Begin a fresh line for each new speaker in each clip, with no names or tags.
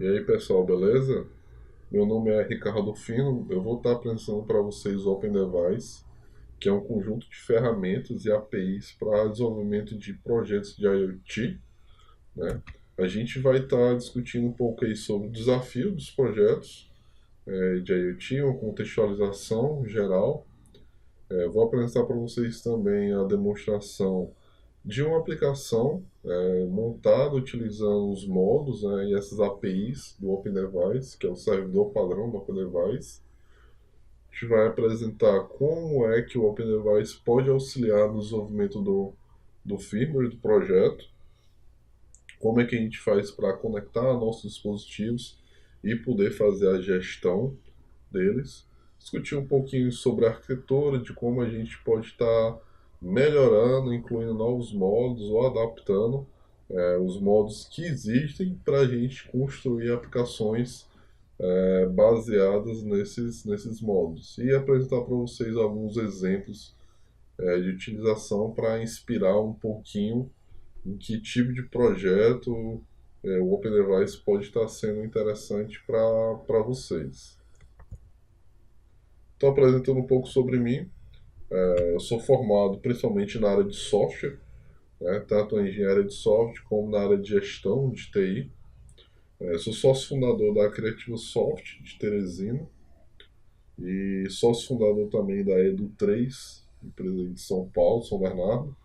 E aí pessoal, beleza? Meu nome é Ricardo Fino, eu vou estar apresentando para vocês o Open Device, que é um conjunto de ferramentas e APIs para desenvolvimento de projetos de IoT, né? A gente vai estar discutindo um pouco aí sobre o desafio dos projetos de IoT, uma contextualização geral. Vou apresentar para vocês também a demonstração de uma aplicação montada utilizando os modos, né, e essas APIs do OpenDevice, que é o servidor padrão do OpenDevice. A gente vai apresentar como é que o OpenDevice pode auxiliar no desenvolvimento do firmware do projeto, como é que a gente faz para conectar nossos dispositivos e poder fazer a gestão deles, discutir um pouquinho sobre a arquitetura, de como a gente pode estar melhorando, incluindo novos modos ou adaptando os modos que existem para a gente construir aplicações baseadas nesses modos e apresentar para vocês alguns exemplos de utilização para inspirar um pouquinho em que tipo de projeto o Open Device pode estar sendo interessante para vocês. Estou apresentando um pouco sobre mim. Eu sou formado principalmente na área de software, né, tanto em engenharia de software como na área de gestão de TI. Sou sócio fundador da Creativa Soft de Teresina e sócio fundador também da Edu3, empresa de São Paulo, São Bernardo.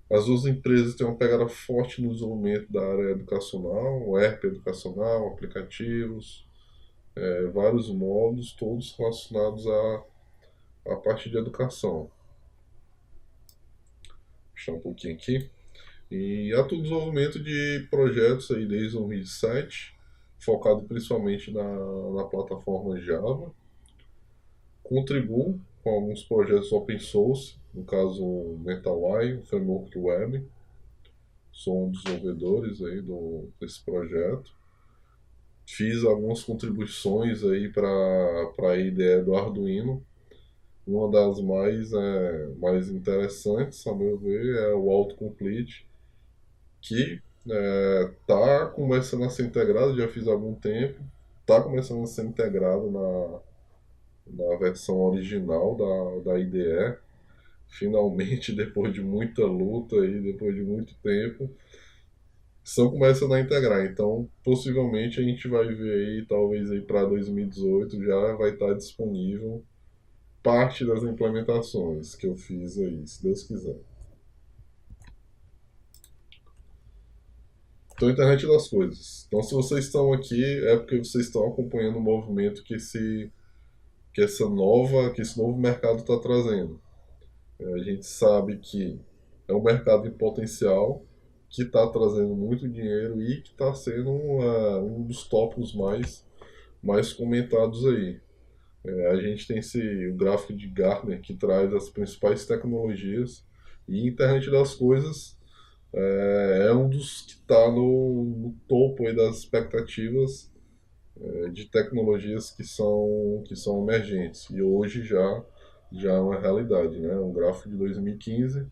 As duas empresas têm uma pegada forte no desenvolvimento da área educacional, o ERP educacional, aplicativos, vários módulos, todos relacionados à parte de educação. Vou puxar um pouquinho aqui. E atuo no desenvolvimento de projetos aí desde 2007, focado principalmente na plataforma Java. Contribuo com alguns projetos open source, no caso o MentalEye, o framework web. Sou um dos desenvolvedores aí desse projeto. Fiz algumas contribuições aí para a ideia do Arduino. Uma das mais interessantes, a meu ver, é o autocomplete, que está começando a ser integrado, já fiz há algum tempo, está começando a ser integrado na versão original da IDE. Finalmente, depois de muita luta e depois de muito tempo, estão começando a integrar. Então, possivelmente a gente vai ver aí, talvez aí para 2018 já vai estar disponível parte das implementações que eu fiz aí, se Deus quiser. Então, internet das coisas. Então, se vocês estão aqui, é porque vocês estão acompanhando o movimento que esse novo mercado está trazendo. A gente sabe que é um mercado em potencial, que está trazendo muito dinheiro e que está sendo um dos tópicos mais comentados aí. A gente tem o gráfico de Gartner que traz as principais tecnologias e internet das coisas é um dos que está no topo aí das expectativas de tecnologias que são emergentes e hoje já é uma realidade, né? Um gráfico de 2015,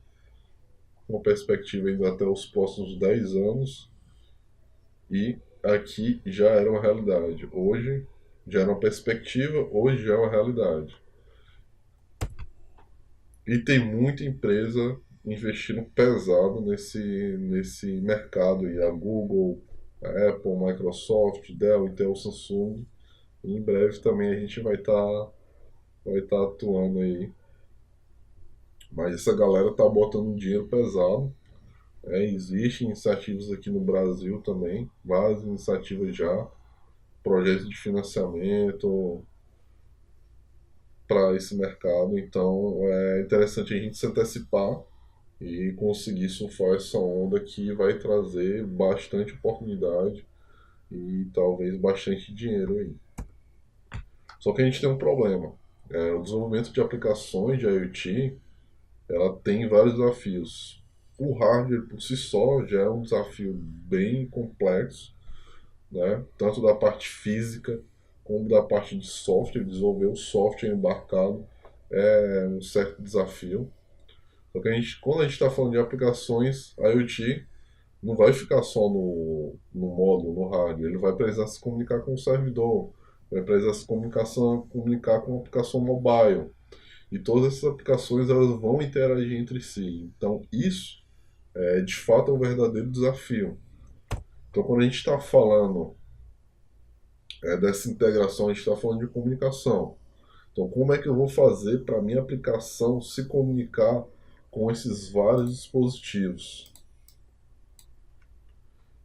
uma perspectiva ainda até os próximos 10 anos, e aqui já era uma realidade. Hoje já era uma perspectiva, hoje já é uma realidade. E tem muita empresa investindo pesado nesse mercado. E a Google, a Apple, Microsoft, Dell, Intel, Samsung. E em breve também a gente vai tá atuando aí. Mas essa galera tá botando dinheiro pesado. Existem iniciativas aqui no Brasil também, várias iniciativas já, projetos de financiamento para esse mercado. Então é interessante a gente se antecipar e conseguir surfar essa onda que vai trazer bastante oportunidade e talvez bastante dinheiro aí. Só que a gente tem um problema. O desenvolvimento de aplicações de IoT, ela tem vários desafios. O hardware por si só já é um desafio bem complexo, né? Tanto da parte física como da parte de software. Desenvolver o software embarcado é um certo desafio. Só que quando a gente está falando de aplicações IoT, não vai ficar só no módulo, no hardware, ele vai precisar se comunicar com o servidor, vai precisar comunicar com a aplicação mobile. E todas essas aplicações elas vão interagir entre si. Então, isso é de fato um verdadeiro desafio. Então, quando a gente está falando dessa integração, a gente está falando de comunicação. Então, como é que eu vou fazer para a minha aplicação se comunicar com esses vários dispositivos?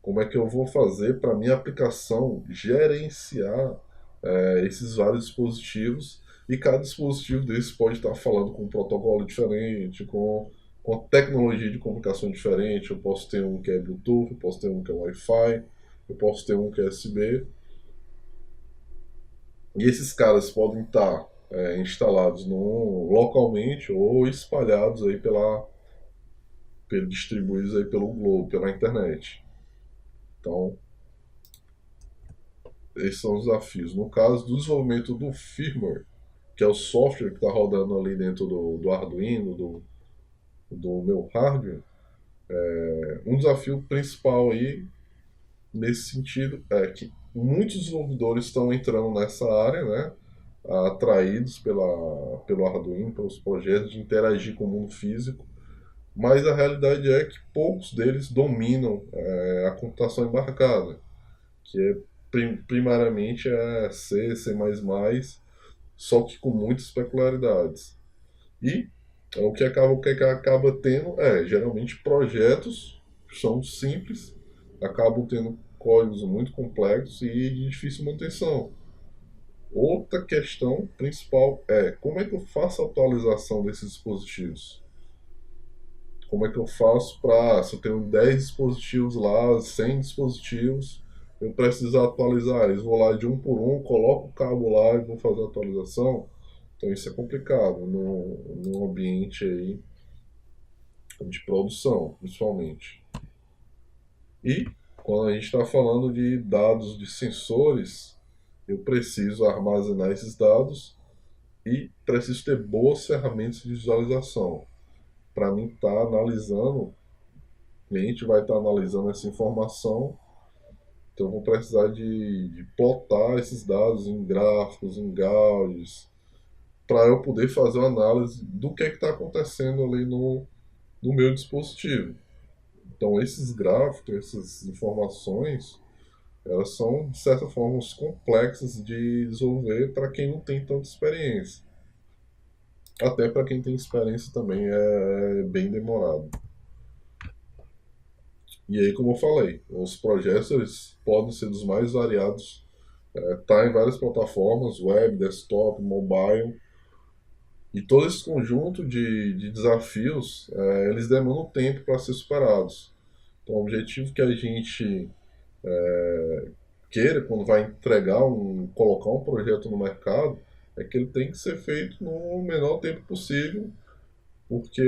Como é que eu vou fazer para a minha aplicação gerenciar esses vários dispositivos? E cada dispositivo desse pode estar falando com um protocolo diferente, com tecnologia de comunicação diferente. Eu posso ter um que é Bluetooth, eu posso ter um que é Wi-Fi, eu posso ter um que é USB. E esses caras podem estar instalados localmente ou espalhados aí distribuídos aí pelo globo, pela internet. Então, esses são os desafios. No caso do desenvolvimento do firmware, que é o software que está rodando ali dentro do Arduino, do meu hardware, um desafio principal aí nesse sentido é que muitos desenvolvedores estão entrando nessa área, né? Atraídos pelo Arduino, pelos projetos de interagir com o mundo físico, mas a realidade é que poucos deles dominam a computação embarcada, que é primariamente C, C++, só que com muitas peculiaridades. E o que acaba tendo geralmente projetos que são simples, acabam tendo códigos muito complexos e de difícil manutenção. Outra questão principal é como é que eu faço a atualização desses dispositivos? Como é que eu faço para, se eu tenho 10 dispositivos lá, 100 dispositivos, eu preciso atualizar? Eles vão lá de um por um, coloco o cabo lá e vou fazer a atualização. Então isso é complicado num ambiente aí de produção, principalmente. E quando a gente está falando de dados de sensores, eu preciso armazenar esses dados e preciso ter boas ferramentas de visualização. Para mim estar analisando, o cliente vai estar analisando essa informação, então eu vou precisar de plotar esses dados em gráficos, em gauges, para eu poder fazer uma análise do que está acontecendo ali no meu dispositivo. Então esses gráficos, essas informações, elas são, de certa forma, complexas de desenvolver para quem não tem tanta experiência. Até para quem tem experiência também é bem demorado. E aí, como eu falei, os projetos eles podem ser dos mais variados. Tá em várias plataformas, web, desktop, mobile. E todo esse conjunto de desafios, eles demandam tempo para ser superados. Então, o objetivo que a gente queira, quando vai colocar um projeto no mercado, é que ele tem que ser feito no menor tempo possível, porque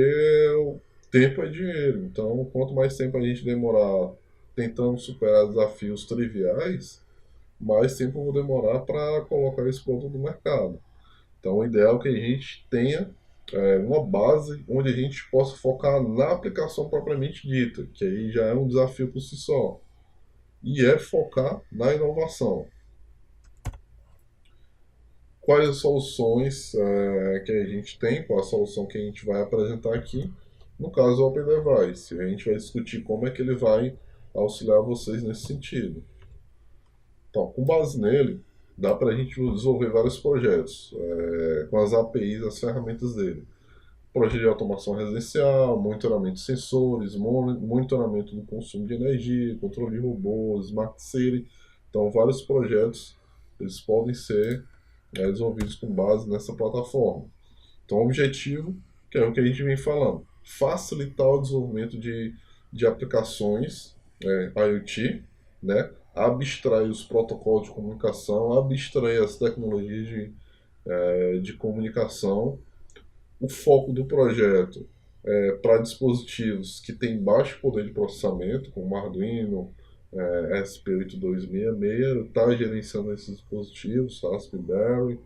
o tempo é dinheiro. Então, quanto mais tempo a gente demorar tentando superar desafios triviais, mais tempo eu vou demorar para colocar esse produto no mercado. Então, o ideal é que a gente tenha uma base onde a gente possa focar na aplicação propriamente dita, que aí já é um desafio por si só. E é focar na inovação. Quais as soluções que a gente tem, qual a solução que a gente vai apresentar aqui? No caso, o Open Device. A gente vai discutir como é que ele vai auxiliar vocês nesse sentido. Então, com base nele, dá para a gente desenvolver vários projetos com as APIs, as ferramentas dele. Projeto de automação residencial, monitoramento de sensores, monitoramento do consumo de energia, controle de robôs, Smart City. Então, vários projetos eles podem ser desenvolvidos com base nessa plataforma. Então, o objetivo, que é o que a gente vem falando, facilitar o desenvolvimento de aplicações IoT, né? Abstrair os protocolos de comunicação, abstrair as tecnologias de comunicação. O foco do projeto é para dispositivos que têm baixo poder de processamento, como Arduino, SP8266, está gerenciando esses dispositivos, Raspberry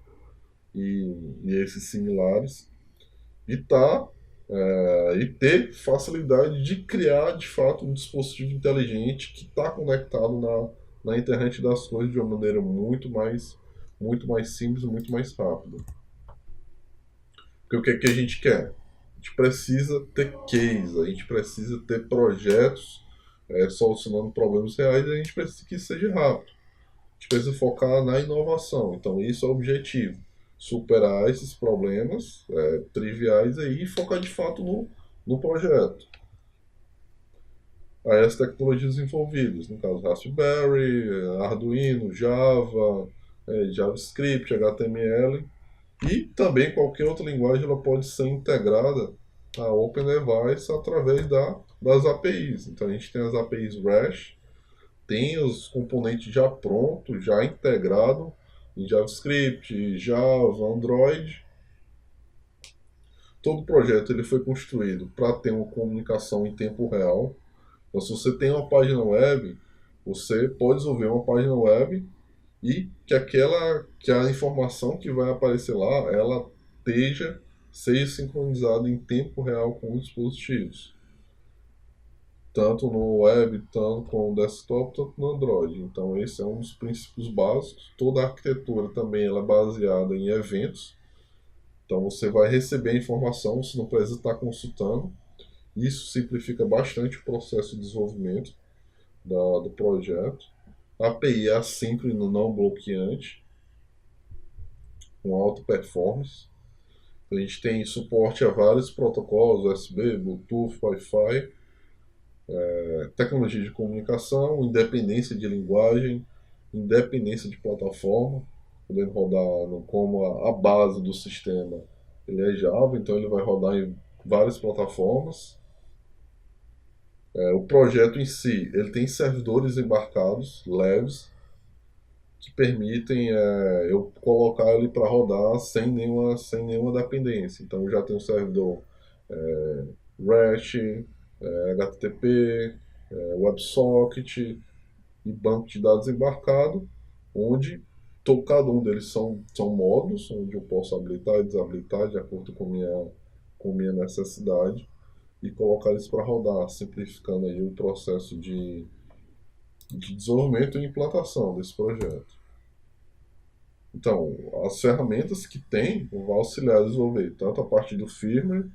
e esses similares, e está e ter facilidade de criar de fato um dispositivo inteligente que está conectado na internet das coisas de uma maneira muito mais simples, muito mais rápida. Porque o que é que a gente quer? A gente precisa ter case, a gente precisa ter projetos solucionando problemas reais, e a gente precisa que isso seja rápido. A gente precisa focar na inovação. Então, isso é o objetivo. Superar esses problemas triviais aí e focar de fato no projeto. Aí as tecnologias envolvidas, no caso Raspberry, Arduino, Java, JavaScript, HTML, e também qualquer outra linguagem ela pode ser integrada a OpenDevice através das APIs. Então a gente tem as APIs REST, tem os componentes já prontos, já integrado em JavaScript, Java, Android. Todo projeto ele foi construído para ter uma comunicação em tempo real. Então, se você tem uma página web, você pode desenvolver uma página web e que a informação que vai aparecer lá, ela seja sincronizada em tempo real com os dispositivos. Tanto no web, tanto com o desktop, tanto no Android. Então esse é um dos princípios básicos. Toda a arquitetura também ela é baseada em eventos. Então você vai receber a informação, você não precisa estar consultando. Isso simplifica bastante o processo de desenvolvimento do projeto. A API é assíncrono não bloqueante, com alta performance. A gente tem suporte a vários protocolos, USB, Bluetooth, Wi-Fi, tecnologia de comunicação, independência de linguagem, independência de plataforma, podendo rodar como a base do sistema. Ele é Java, então ele vai rodar em várias plataformas. O projeto em si, ele tem servidores embarcados, leves, que permitem eu colocar ele para rodar sem nenhuma dependência. Então já tem um servidor REST, HTTP, WebSocket e banco de dados embarcado, onde cada um deles são módulos, onde eu posso habilitar e desabilitar de acordo com minha necessidade e colocar eles para rodar, simplificando aí o processo de desenvolvimento e implantação desse projeto. Então, as ferramentas que tem vão auxiliar a desenvolver tanto a parte do firmware,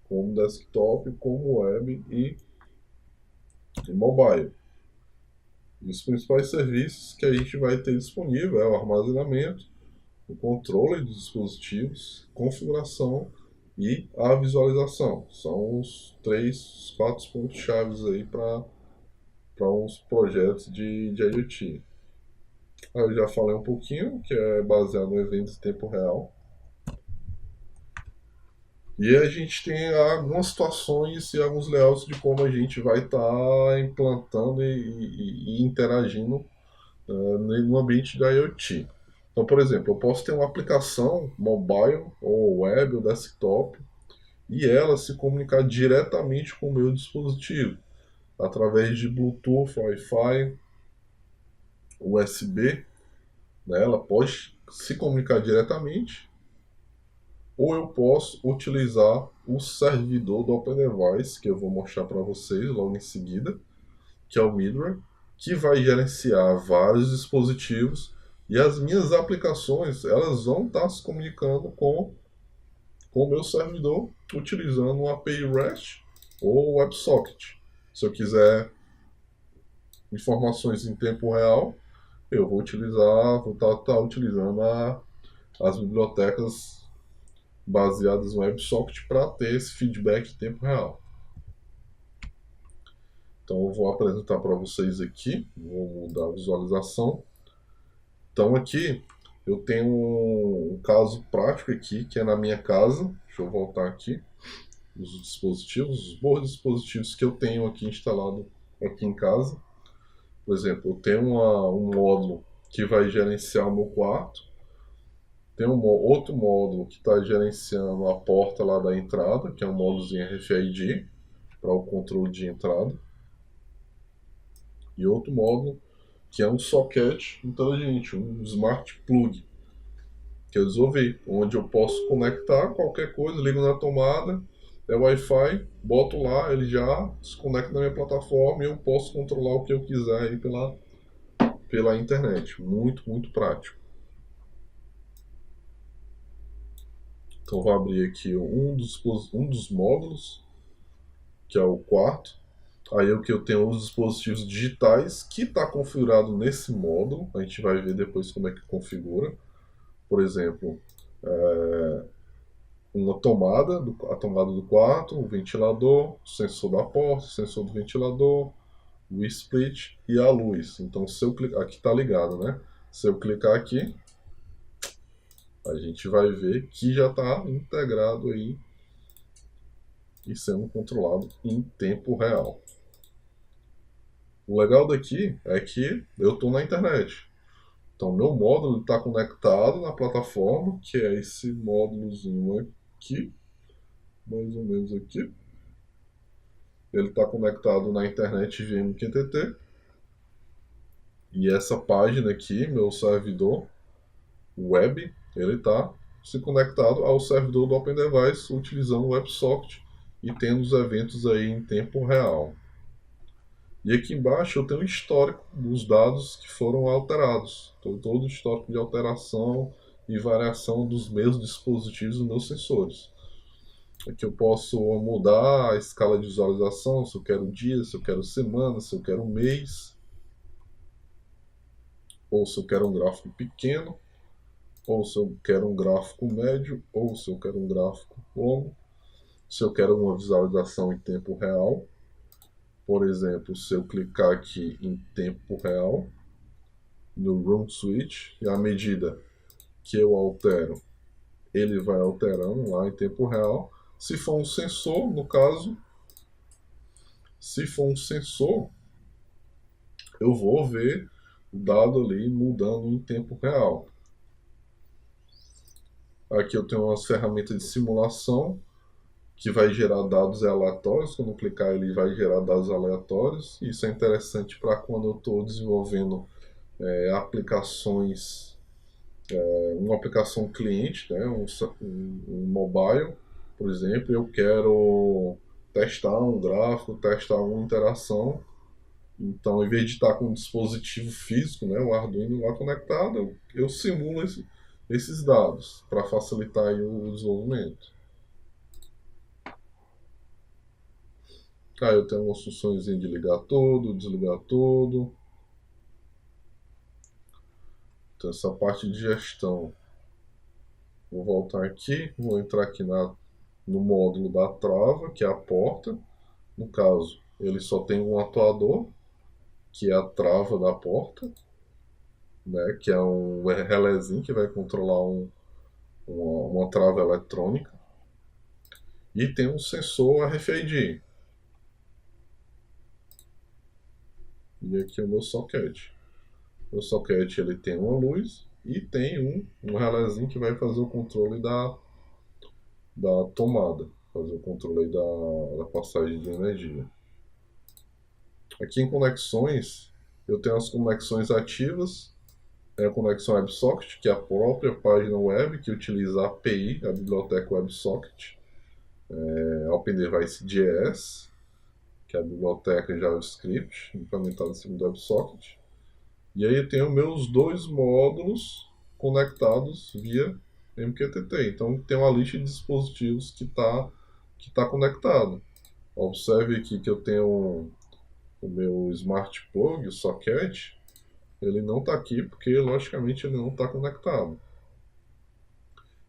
como desktop, como web e mobile. E os principais serviços que a gente vai ter disponível é o armazenamento, o controle dos dispositivos, configuração e a visualização. São os quatro pontos chaves aí para uns projetos de IoT. Eu já falei um pouquinho, que é baseado em eventos em tempo real. E a gente tem algumas situações e alguns layouts de como a gente vai estar implantando e interagindo no ambiente da IoT. Então, por exemplo, eu posso ter uma aplicação mobile, ou web, ou desktop, e ela se comunicar diretamente com o meu dispositivo, através de Bluetooth, Wi-Fi, USB. Né? Ela pode se comunicar diretamente, ou eu posso utilizar o servidor do OpenDevice, que eu vou mostrar para vocês logo em seguida, que é o Midway, que vai gerenciar vários dispositivos e as minhas aplicações elas vão estar se comunicando com o meu servidor utilizando um API REST ou WebSocket. Se eu quiser informações em tempo real, eu vou estar utilizando as bibliotecas baseadas no WebSocket para ter esse feedback em tempo real. Então eu vou apresentar para vocês aqui, vou mudar a visualização. Então aqui eu tenho um caso prático aqui, que é na minha casa. Deixa eu voltar aqui. Os dispositivos, os bons dispositivos que eu tenho aqui instalado aqui em casa. Por exemplo, eu tenho um módulo que vai gerenciar o meu quarto. Tem outro módulo que está gerenciando a porta lá da entrada, que é um módulozinho RFID, para o controle de entrada. E outro módulo que é um socket inteligente, um smart plug, que eu desenvolvi, onde eu posso conectar qualquer coisa, ligo na tomada, é Wi-Fi, boto lá, ele já se conecta na minha plataforma e eu posso controlar o que eu quiser aí pela internet. Muito, muito prático. Então vou abrir aqui um dos módulos, que é o quarto. Aí o que eu tenho os dispositivos digitais que está configurado nesse módulo. A gente vai ver depois como é que configura. Por exemplo, a tomada do quarto, o ventilador, o sensor da porta, o sensor do ventilador, o split e a luz. Então se eu clicar aqui está ligado, né? Se eu clicar aqui, a gente vai ver que já está integrado aí e sendo controlado em tempo real. O legal daqui é que eu estou na internet. Então, meu módulo está conectado na plataforma, que é esse módulozinho aqui, mais ou menos aqui. Ele está conectado na internet via MQTT. E essa página aqui, meu servidor web, ele está se conectado ao servidor do Open Device utilizando o WebSocket e tendo os eventos aí em tempo real. E aqui embaixo eu tenho o histórico dos dados que foram alterados. Então, todo o histórico de alteração e variação dos meus dispositivos e dos meus sensores. Aqui eu posso mudar a escala de visualização, se eu quero dia, se eu quero semana, se eu quero mês. Ou se eu quero um gráfico pequeno, ou se eu quero um gráfico médio, ou se eu quero um gráfico longo. Se eu quero uma visualização em tempo real. Por exemplo, se eu clicar aqui em tempo real, no Room Switch, e à medida que eu altero, ele vai alterando lá em tempo real. Se for um sensor, no caso, se for um sensor, eu vou ver o dado ali mudando em tempo real. Aqui eu tenho umas ferramentas de simulação que vai gerar dados aleatórios. Quando eu clicar, ele vai gerar dados aleatórios. Isso é interessante para quando eu estou desenvolvendo aplicações, uma aplicação cliente, né, um mobile, por exemplo. Eu quero testar um gráfico, testar uma interação. Então, em vez de estar com um dispositivo físico, né, o Arduino lá conectado, eu simulo esses dados para facilitar aí o desenvolvimento. Aí eu tenho umas funções de ligar tudo, desligar tudo. Então essa parte de gestão. Vou voltar aqui, vou entrar aqui no módulo da trava, que é a porta. No caso, ele só tem um atuador, que é a trava da porta, né, que é um relézinho que vai controlar uma trava eletrônica. E tem um sensor RFID. E aqui é o meu socket. O socket ele tem uma luz e tem um relézinho que vai fazer o controle da tomada, fazer o controle da passagem de energia. Aqui em conexões, eu tenho as conexões ativas, a conexão WebSocket, que é a própria página web que utiliza a API, a biblioteca WebSocket, a Open Device JS, que é a biblioteca JavaScript implementada em cima do WebSocket. E aí eu tenho meus dois módulos conectados via MQTT. Então tem uma lista de dispositivos que tá conectado. Observe aqui que eu tenho o meu Smart Plug, o socket, ele não está aqui porque logicamente ele não está conectado.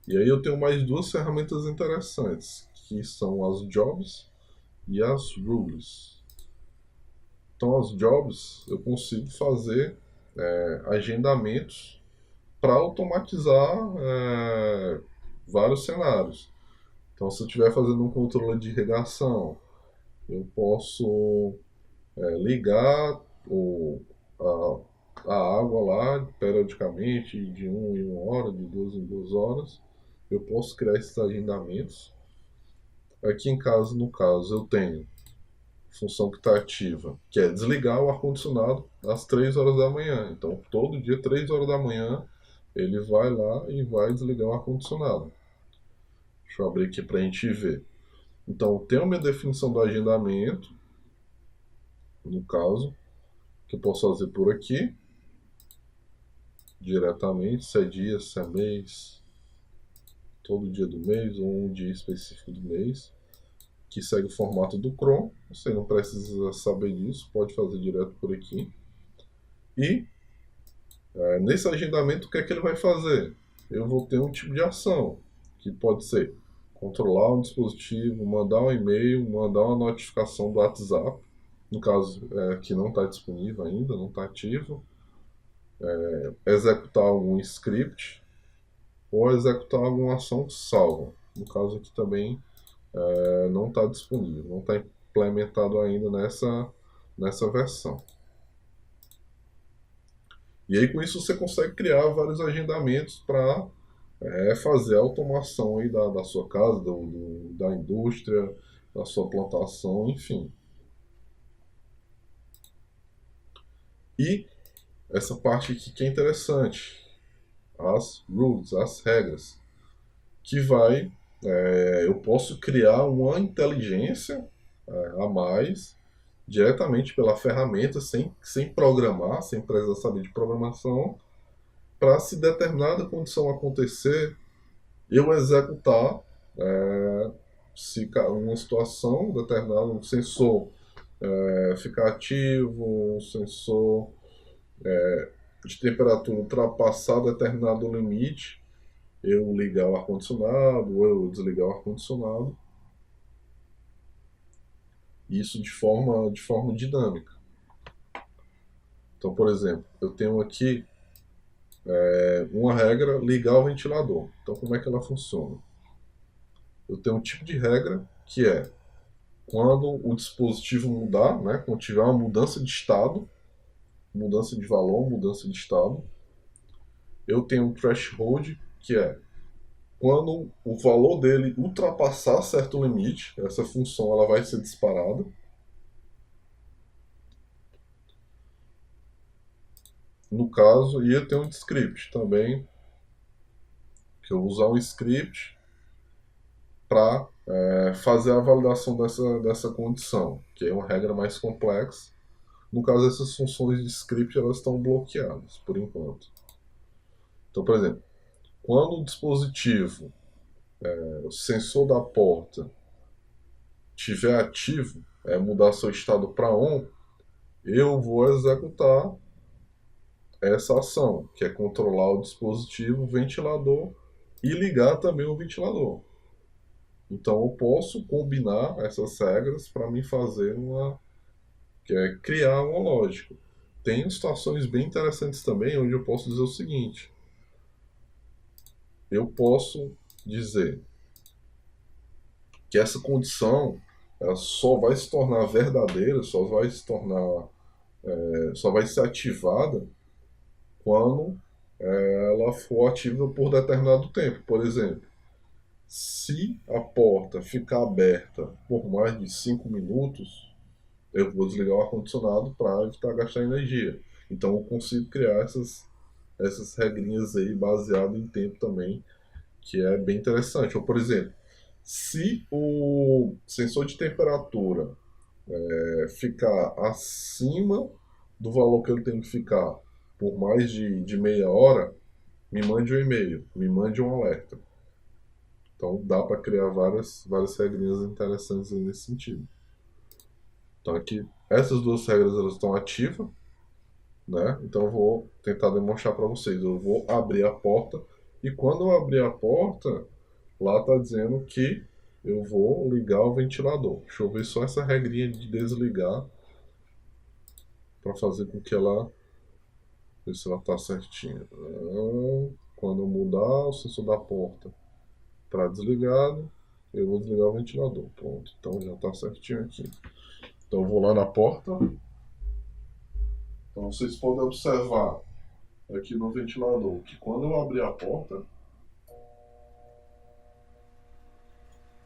E aí eu tenho mais duas ferramentas interessantes, que são as Jobs e as Rules. Então as Jobs eu consigo fazer agendamentos para automatizar vários cenários. Então, se eu estiver fazendo um controle de irrigação, eu posso ligar a água lá periodicamente, de 1 em 1 hora, de 2 em 2 horas. Eu posso criar esses agendamentos. Aqui em casa, no caso, eu tenho função que está ativa, que é desligar o ar-condicionado às 3 horas da manhã. Então, todo dia, 3 horas da manhã, ele vai lá e vai desligar o ar-condicionado. Deixa eu abrir aqui para a gente ver. Então, eu tenho a minha definição do agendamento, no caso, que eu posso fazer por aqui, diretamente, se é dia, se é mês, todo dia do mês ou um dia específico do mês, que segue o formato do Chrome. Você não precisa saber disso, pode fazer direto por aqui. E nesse agendamento, o que é que ele vai fazer? Eu vou ter um tipo de ação, que pode ser controlar um dispositivo, mandar um e-mail, mandar uma notificação do WhatsApp, no caso que não está disponível ainda, não está ativo, executar algum script ou executar alguma ação salva. No caso aqui também não está disponível, não está implementado ainda nessa versão. E aí com isso você consegue criar vários agendamentos para fazer a automação aí da sua casa, da indústria, da sua plantação, enfim. E essa parte aqui que é interessante, as rules, as regras, que eu posso criar uma inteligência a mais diretamente pela ferramenta, sem programar, sem precisar saber de programação, para se determinada condição acontecer, eu executar se uma situação determinada, um sensor ficar ativo, um sensor de temperatura ultrapassar determinado limite, eu ligar o ar-condicionado ou eu desligar o ar-condicionado. Isso de forma dinâmica. Então, por exemplo, eu tenho aqui uma regra, ligar o ventilador. Então, como é que ela funciona? Eu tenho um tipo de regra que é quando o dispositivo mudar, né, quando tiver uma mudança de estado, mudança de valor, mudança de estado, eu tenho um threshold que é quando o valor dele ultrapassar certo limite, essa função ela vai ser disparada. No caso, ia ter um script também, que eu vou usar um script para fazer a validação dessa condição, que é uma regra mais complexa. No caso, essas funções de script elas estão bloqueadas por enquanto. Então, por exemplo, quando o dispositivo, o sensor da porta, estiver ativo, mudar seu estado para on, eu vou executar essa ação, que é controlar o dispositivo, o ventilador e ligar também o ventilador. Então eu posso combinar essas regras para me fazer que é criar uma lógica. Tem situações bem interessantes também onde eu posso dizer o seguinte: eu posso dizer que essa condição ela só vai se tornar verdadeira, só vai ser ativada quando ela for ativa por determinado tempo. Por exemplo, se a porta ficar aberta por mais de 5 minutos, eu vou desligar o ar-condicionado para evitar gastar energia. Então eu consigo criar essas regrinhas aí baseado em tempo também, que é bem interessante. Ou, por exemplo, se o sensor de temperatura ficar acima do valor que ele tem que ficar por mais de meia hora, me mande um e-mail, me mande um alerta. Então dá para criar várias regrinhas interessantes nesse sentido. Então aqui, essas duas regras elas estão ativas, né? Então eu vou tentar demonstrar para vocês. Eu vou abrir a porta e quando eu abrir a porta, lá está dizendo que eu vou ligar o ventilador. Deixa eu ver só essa regrinha de desligar para fazer com que ela ver se ela está certinha. Quando eu mudar o sensor da porta para desligado, eu vou desligar o ventilador. Pronto, então já está certinho aqui. Então eu vou lá na porta. Então vocês podem observar aqui no ventilador que quando eu abrir a porta,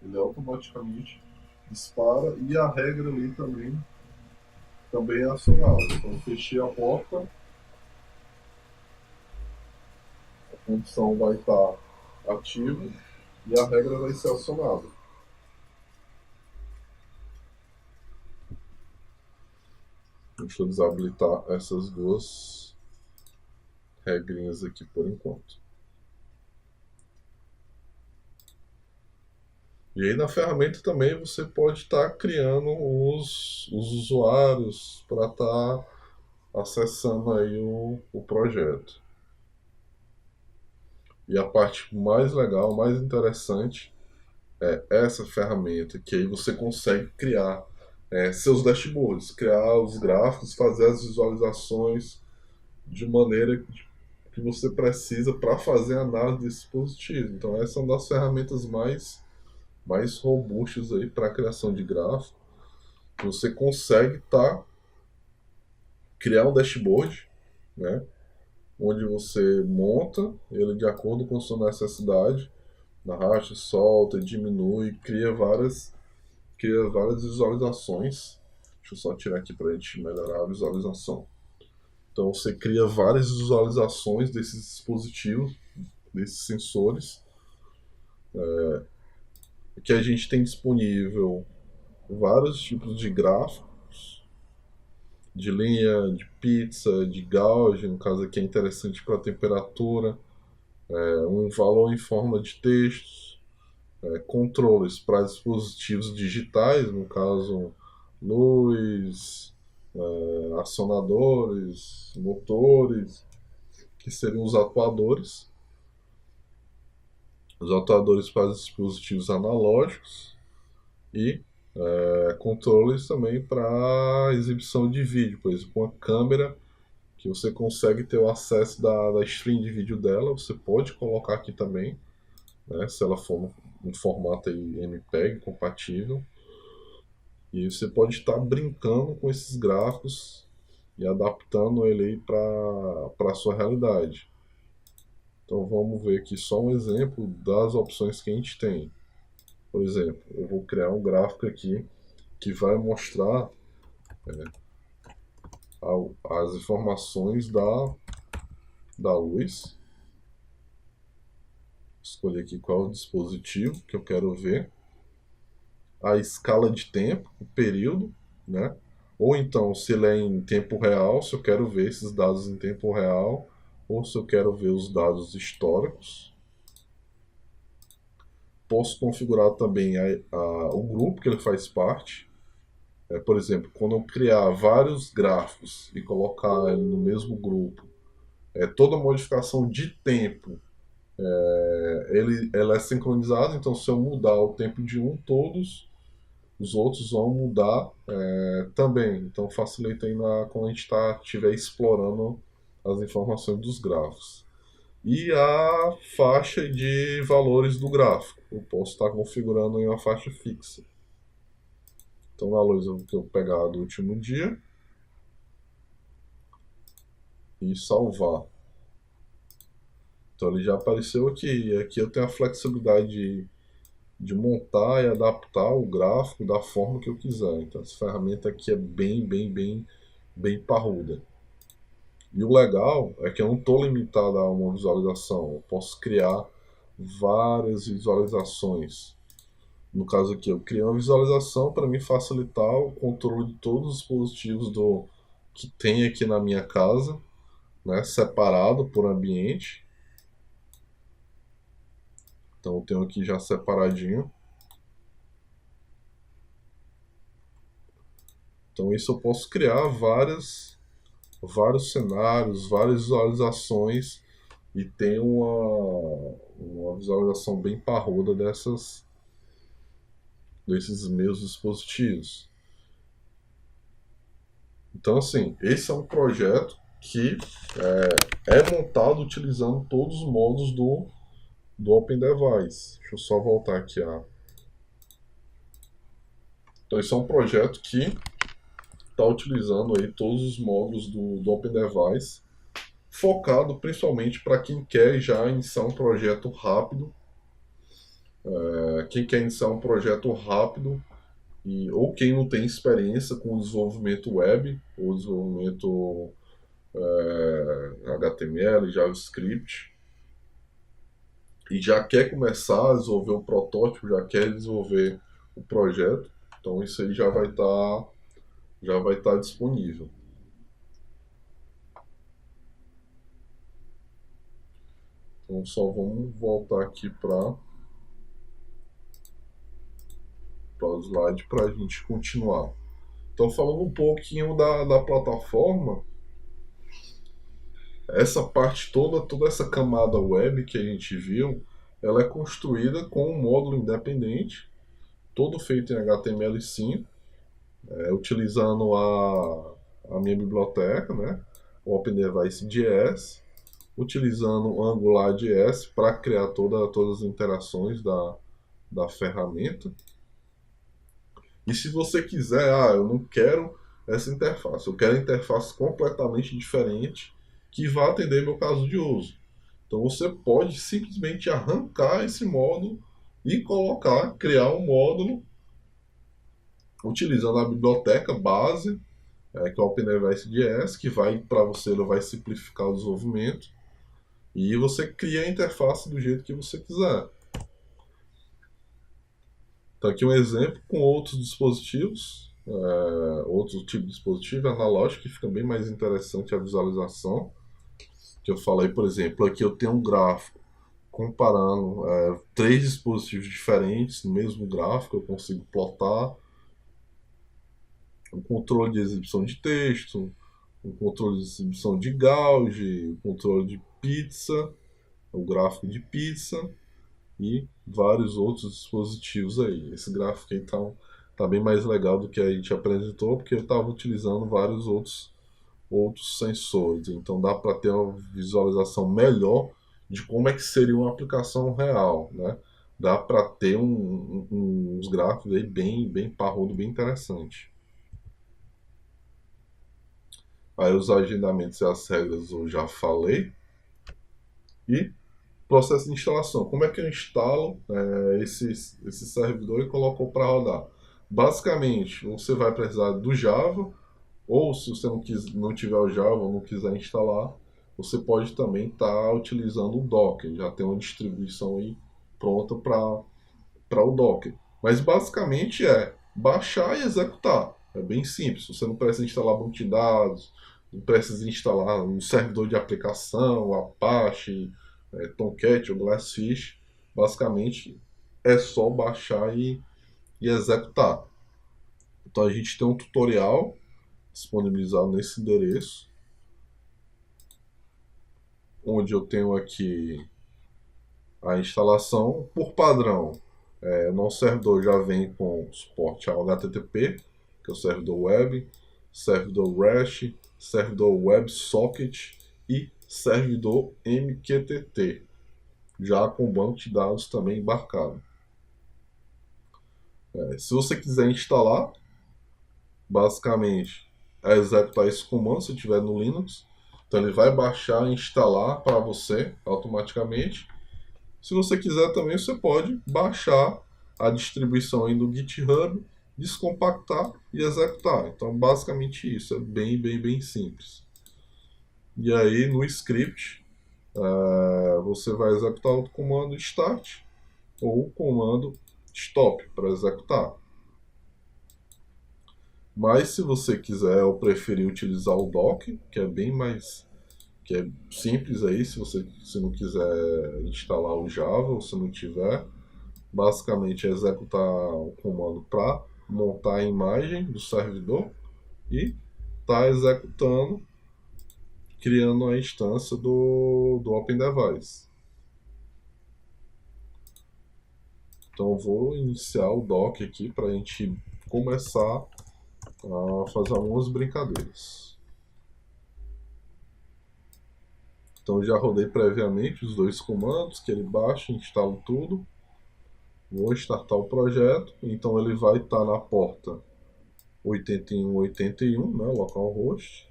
ele automaticamente dispara e a regra ali também é acionada. Então eu fechei a porta, a condição vai estar ativa e a regra vai ser acionada. Deixa eu desabilitar essas duas regrinhas aqui por enquanto. E aí na ferramenta também você pode estar criando os usuários para estar acessando aí o projeto. E a parte mais legal, mais interessante é essa ferramenta, que aí você consegue criar seus dashboards, criar os gráficos, fazer as visualizações de maneira que você precisa para fazer a análise desse dispositivo. Então essa é uma das ferramentas mais robustas aí para a criação de gráficos. Você consegue criar um dashboard, né, onde você monta ele de acordo com a sua necessidade, arrasta, solta, diminui, cria várias visualizações. Deixa eu só tirar aqui para a gente melhorar a visualização. Então você cria várias visualizações desses dispositivos, desses sensores, que a gente tem disponível vários tipos de gráficos, de linha, de pizza, de gauge, no caso aqui é interessante para temperatura, um valor em forma de textos, controles para dispositivos digitais, no caso luz, acionadores, motores, que seriam os atuadores. Os atuadores para dispositivos analógicos e controles também para exibição de vídeo, por exemplo, uma câmera que você consegue ter o acesso da stream de vídeo dela, você pode colocar aqui também, né, se ela for um formato aí MPEG compatível. E você pode estar brincando com esses gráficos e adaptando ele aí para a sua realidade. Então vamos ver aqui só um exemplo das opções que a gente tem. Por exemplo, eu vou criar um gráfico aqui que vai mostrar as informações da luz. Escolher aqui qual é o dispositivo que eu quero ver. A escala de tempo, o período, né? Ou então, se ele é em tempo real, se eu quero ver esses dados em tempo real, ou se eu quero ver os dados históricos. Posso configurar também o grupo que ele faz parte. Por exemplo, quando eu criar vários gráficos e colocar ele no mesmo grupo, toda modificação de tempo ela é sincronizada, então se eu mudar o tempo de um, todos os outros vão mudar também. Então facilita aí quando a gente estiver explorando as informações dos gráficos. E a faixa de valores do gráfico. Eu posso estar configurando em uma faixa fixa. Então na luz eu vou pegar do último dia e salvar. Então ele já apareceu aqui. E aqui eu tenho a flexibilidade de montar e adaptar o gráfico da forma que eu quiser. Então essa ferramenta aqui é bem parruda. E o legal é que eu não estou limitado a uma visualização. Eu posso criar várias visualizações. No caso aqui, eu criei uma visualização para me facilitar o controle de todos os dispositivos que tem aqui na minha casa, né, separado por ambiente. Então eu tenho aqui já separadinho. Então isso eu posso criar vários cenários, várias visualizações e ter uma visualização bem parruda desses meus dispositivos. Então assim, esse é um projeto que é montado utilizando todos os modos do Open Device. Deixa eu só voltar aqui. Então esse é um projeto que está utilizando aí todos os módulos do Open Device, focado principalmente para quem quer já iniciar um projeto rápido, ou quem não tem experiência com desenvolvimento web ou desenvolvimento HTML, JavaScript, e já quer começar a desenvolver um protótipo, já quer desenvolver o projeto. Então isso aí já vai estar disponível. Então só vamos voltar aqui para o slide para a gente continuar. Então falando um pouquinho da plataforma, essa parte toda essa camada web que a gente viu, ela é construída com um módulo independente, todo feito em HTML5, utilizando a minha biblioteca, né, o OpenDevice.js, utilizando o AngularJS para criar todas as interações da ferramenta. E se você quiser, eu não quero essa interface, eu quero interface completamente diferente que vá atender meu caso de uso. Então você pode simplesmente arrancar esse módulo e criar um módulo utilizando a biblioteca base, que é o OpenDevice.js, que vai para você, ele vai simplificar o desenvolvimento e você cria a interface do jeito que você quiser. Então aqui um exemplo com outros dispositivos, outro tipo de dispositivo analógico, que fica bem mais interessante a visualização. Que eu falei, por exemplo, aqui eu tenho um gráfico comparando três dispositivos diferentes no mesmo gráfico, eu consigo plotar um controle de exibição de texto, um controle de exibição de gauge, um controle de pizza, o gráfico de pizza e vários outros dispositivos aí. Esse gráfico aí tá bem mais legal do que a gente apresentou, porque eu estava utilizando vários outros sensores. Então dá para ter uma visualização melhor de como é que seria uma aplicação real, né? Dá para ter uns gráficos aí bem parrudo, bem interessante. Aí os agendamentos e as regras eu já falei. E processo de instalação. Como é que eu instalo esse servidor e coloco para rodar? Basicamente, você vai precisar do Java, ou se você não tiver o Java ou não quiser instalar, você pode também estar utilizando o Docker. Já tem uma distribuição aí pronta para o Docker. Mas basicamente é baixar e executar. É bem simples. Você não precisa instalar banco de dados, não precisa instalar um servidor de aplicação, Apache, Tomcat ou Glassfish. Basicamente é só baixar e executar. Então a gente tem um tutorial disponibilizado nesse endereço, onde eu tenho aqui a instalação por padrão. Nosso servidor já vem com suporte ao HTTP, que é o servidor web, servidor REST, servidor WebSocket e servidor MQTT, já com banco de dados também embarcado. Se você quiser instalar, basicamente é executar esse comando se tiver no Linux. Então ele vai baixar e instalar para você automaticamente. Se você quiser também, você pode baixar a distribuição aí do GitHub, descompactar e executar. Então basicamente isso, é bem simples. E aí no script você vai executar o comando start ou o comando stop para executar. Mas se você quiser ou preferir utilizar o docker, que é bem mais que é simples aí, se não quiser instalar o Java ou se não tiver, basicamente é executar o comando para montar a imagem do servidor e tá executando, criando a instância do OpenDevice. Então eu vou iniciar o docker aqui para a gente começar a fazer algumas brincadeiras. Então já rodei previamente os dois comandos, que ele baixa e instala tudo. Vou startar o projeto, então ele vai estar na porta 8181, né, localhost.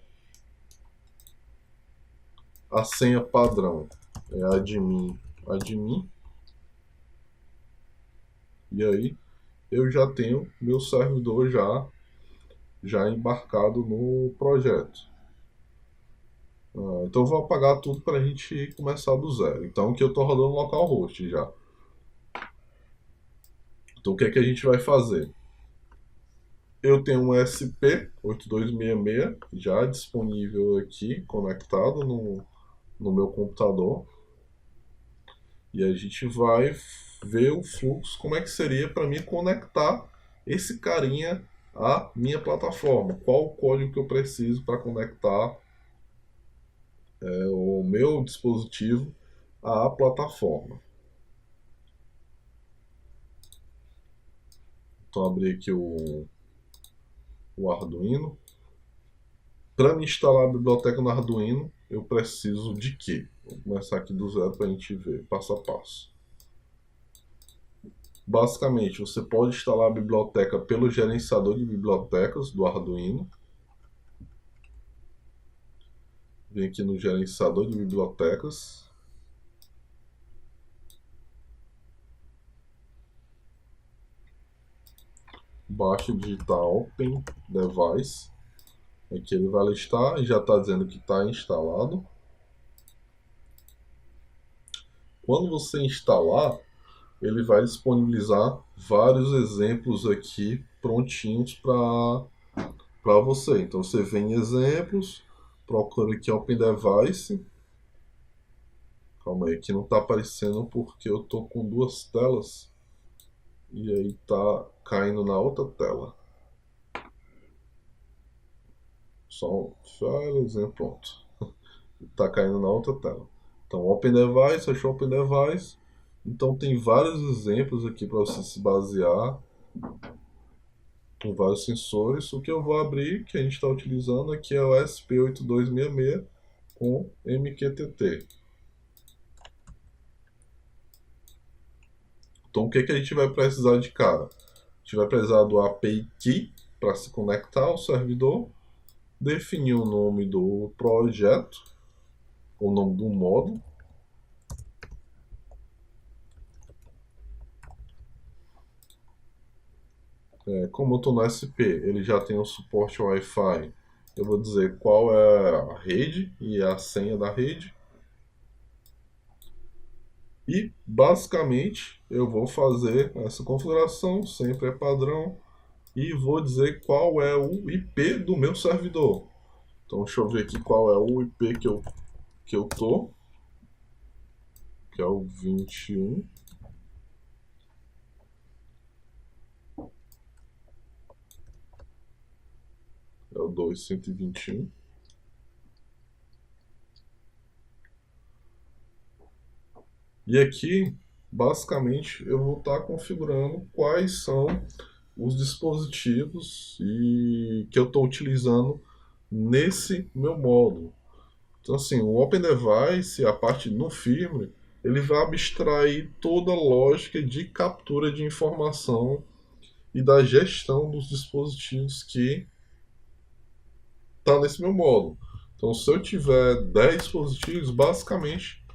A senha padrão é admin. E aí eu já tenho meu servidor já embarcado no projeto. Então eu vou apagar tudo para a gente começar do zero. Então aqui eu estou rodando localhost já. Então o que é que a gente vai fazer? Eu tenho um SP8266 já disponível aqui, conectado no meu computador. E a gente vai ver o fluxo, como é que seria para mim conectar esse carinha à minha plataforma. Qual o código que eu preciso para conectar o meu dispositivo à plataforma. Então, abrir aqui o Arduino. Para me instalar a biblioteca no Arduino, eu preciso de quê? Vou começar aqui do zero para a gente ver passo a passo. Basicamente, você pode instalar a biblioteca pelo gerenciador de bibliotecas do Arduino. Vem aqui no gerenciador de bibliotecas. Baixa digitar Open Device. Aqui ele vai listar e já está dizendo que está instalado. Quando você instalar, ele vai disponibilizar vários exemplos aqui prontinhos para você. Então você vem em exemplos, procura aqui Open Device. Calma aí, que não está aparecendo porque eu estou com duas telas e aí está caindo na outra tela. Só exemplo, pronto. Está caindo na outra tela. Então Open Device, achou Open Device. Então tem vários exemplos aqui para você se basear, com vários sensores. O que eu vou abrir, que a gente está utilizando aqui, é o SP8266 com MQTT. Então o que a gente vai precisar de cara? A gente vai precisar do API Key para se conectar ao servidor, definir o nome do projeto, o nome do módulo. Como eu estou no SP, ele já tem o suporte Wi-Fi. Eu vou dizer qual é a rede e a senha da rede. E basicamente eu vou fazer essa configuração, sempre é padrão, e vou dizer qual é o IP do meu servidor. Então deixa eu ver aqui qual é o IP que eu tô, que é o 21. É o 221. E aqui, basicamente, eu vou estar configurando quais são os dispositivos que eu estou utilizando nesse meu módulo. Então, assim, o Open Device, a parte no firmware, ele vai abstrair toda a lógica de captura de informação e da gestão dos dispositivos que está nesse meu módulo. Então, se eu tiver 10 dispositivos, basicamente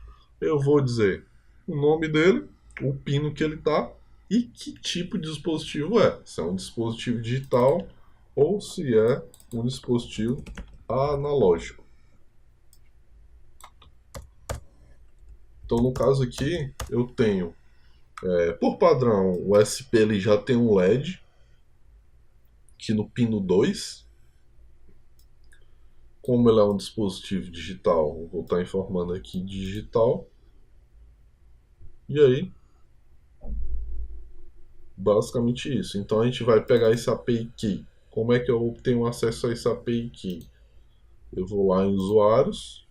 eu vou dizer o nome dele, o pino que ele está e que tipo de dispositivo é. Se é um dispositivo digital ou se é um dispositivo analógico. Então, no caso aqui, eu tenho, por padrão, o SP ele já tem um LED, que no pino 2, como ele é um dispositivo digital, vou estar informando aqui digital. E aí, basicamente isso. Então a gente vai pegar esse API Key. Como é que eu tenho acesso a esse API Key? Eu vou lá em usuários.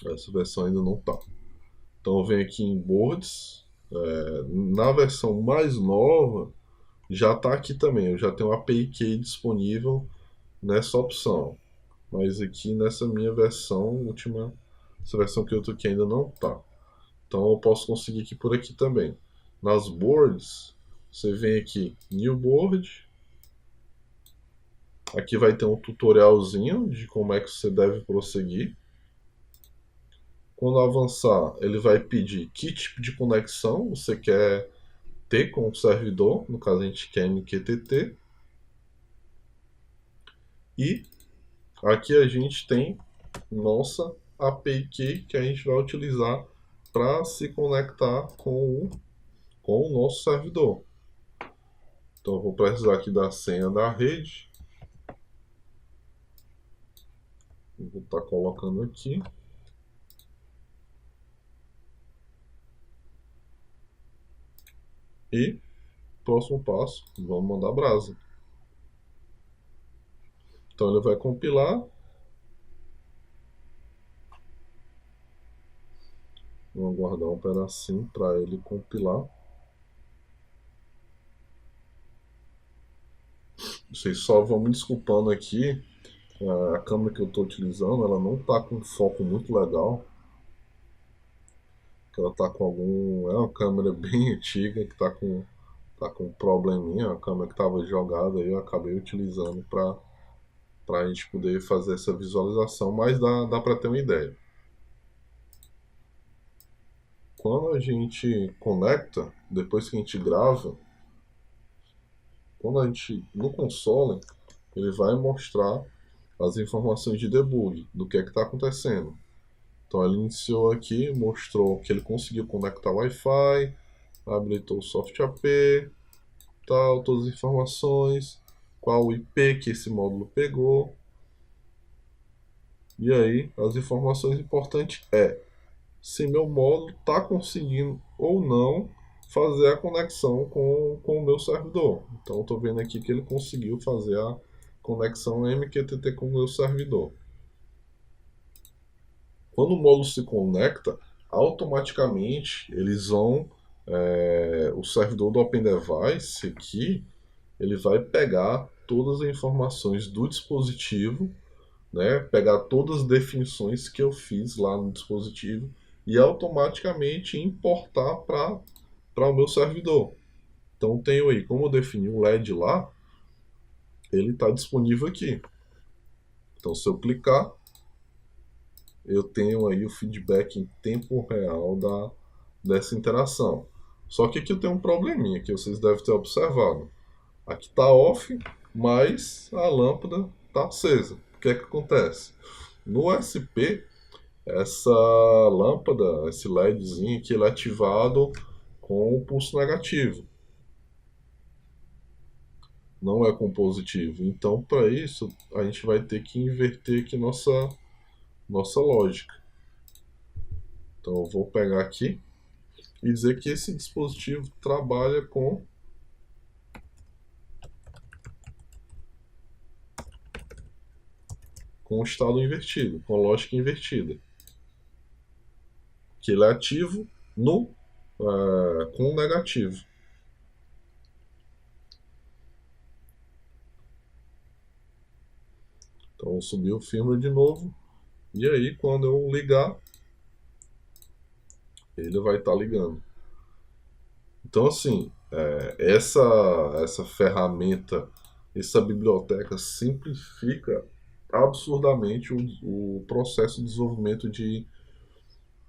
Essa versão ainda não está. Então eu venho aqui em boards. Na versão mais nova, já está aqui também. Eu já tenho o API Key disponível nessa opção. Mas aqui nessa minha versão última, essa versão que eu tô aqui ainda não está. Então eu posso conseguir aqui por aqui também. Nas boards, você vem aqui, New Board. Aqui vai ter um tutorialzinho de como é que você deve prosseguir. Quando avançar, ele vai pedir que tipo de conexão você quer ter com o servidor. No caso, a gente quer MQTT. E aqui a gente tem nossa API Key que a gente vai utilizar para se conectar com o nosso servidor. Então eu vou precisar aqui da senha da rede. Vou estar colocando aqui. E próximo passo, vamos mandar brasa. Então ele vai compilar. Vamos aguardar um pedacinho para ele compilar. Vocês só vão me desculpando aqui. A câmera que eu estou utilizando, ela não está com um foco muito legal. Ela está com algum... É uma câmera bem antiga que está com um probleminha. A câmera que estava jogada aí eu acabei utilizando para a gente poder fazer essa visualização. Mas dá para ter uma ideia. Quando a gente conecta, depois que a gente grava, quando a gente no console, ele vai mostrar as informações de debug do que é que está acontecendo. Então ele iniciou aqui, mostrou que ele conseguiu conectar Wi-Fi, habilitou o soft AP, tal, todas as informações, qual o IP que esse módulo pegou. E aí as informações importantes se meu módulo está conseguindo ou não fazer a conexão com o meu servidor. Então estou vendo aqui que ele conseguiu fazer a conexão MQTT com o meu servidor. Quando o módulo se conecta, automaticamente eles vão o servidor do Open Device aqui, ele vai pegar todas as informações do dispositivo, né, pegar todas as definições que eu fiz lá no dispositivo e automaticamente importar para o meu servidor. Então tenho aí, como eu defini um LED lá, ele está disponível aqui. Então se eu clicar, eu tenho aí o feedback em tempo real dessa interação. Só que aqui eu tenho um probleminha que vocês devem ter observado. Aqui está off, mas a lâmpada está acesa. O que é que acontece? No SP, essa lâmpada, esse LEDzinho aqui, ele é ativado com o pulso negativo. Não é com positivo. Então, para isso, a gente vai ter que inverter aqui nossa lógica. Então, eu vou pegar aqui e dizer que esse dispositivo trabalha com o estado invertido, com a lógica invertida. Que ele é ativo com o negativo. Então eu subi o firmware de novo. E aí quando eu ligar, ele vai estar ligando. Então assim, essa ferramenta, essa biblioteca simplifica absurdamente o processo de desenvolvimento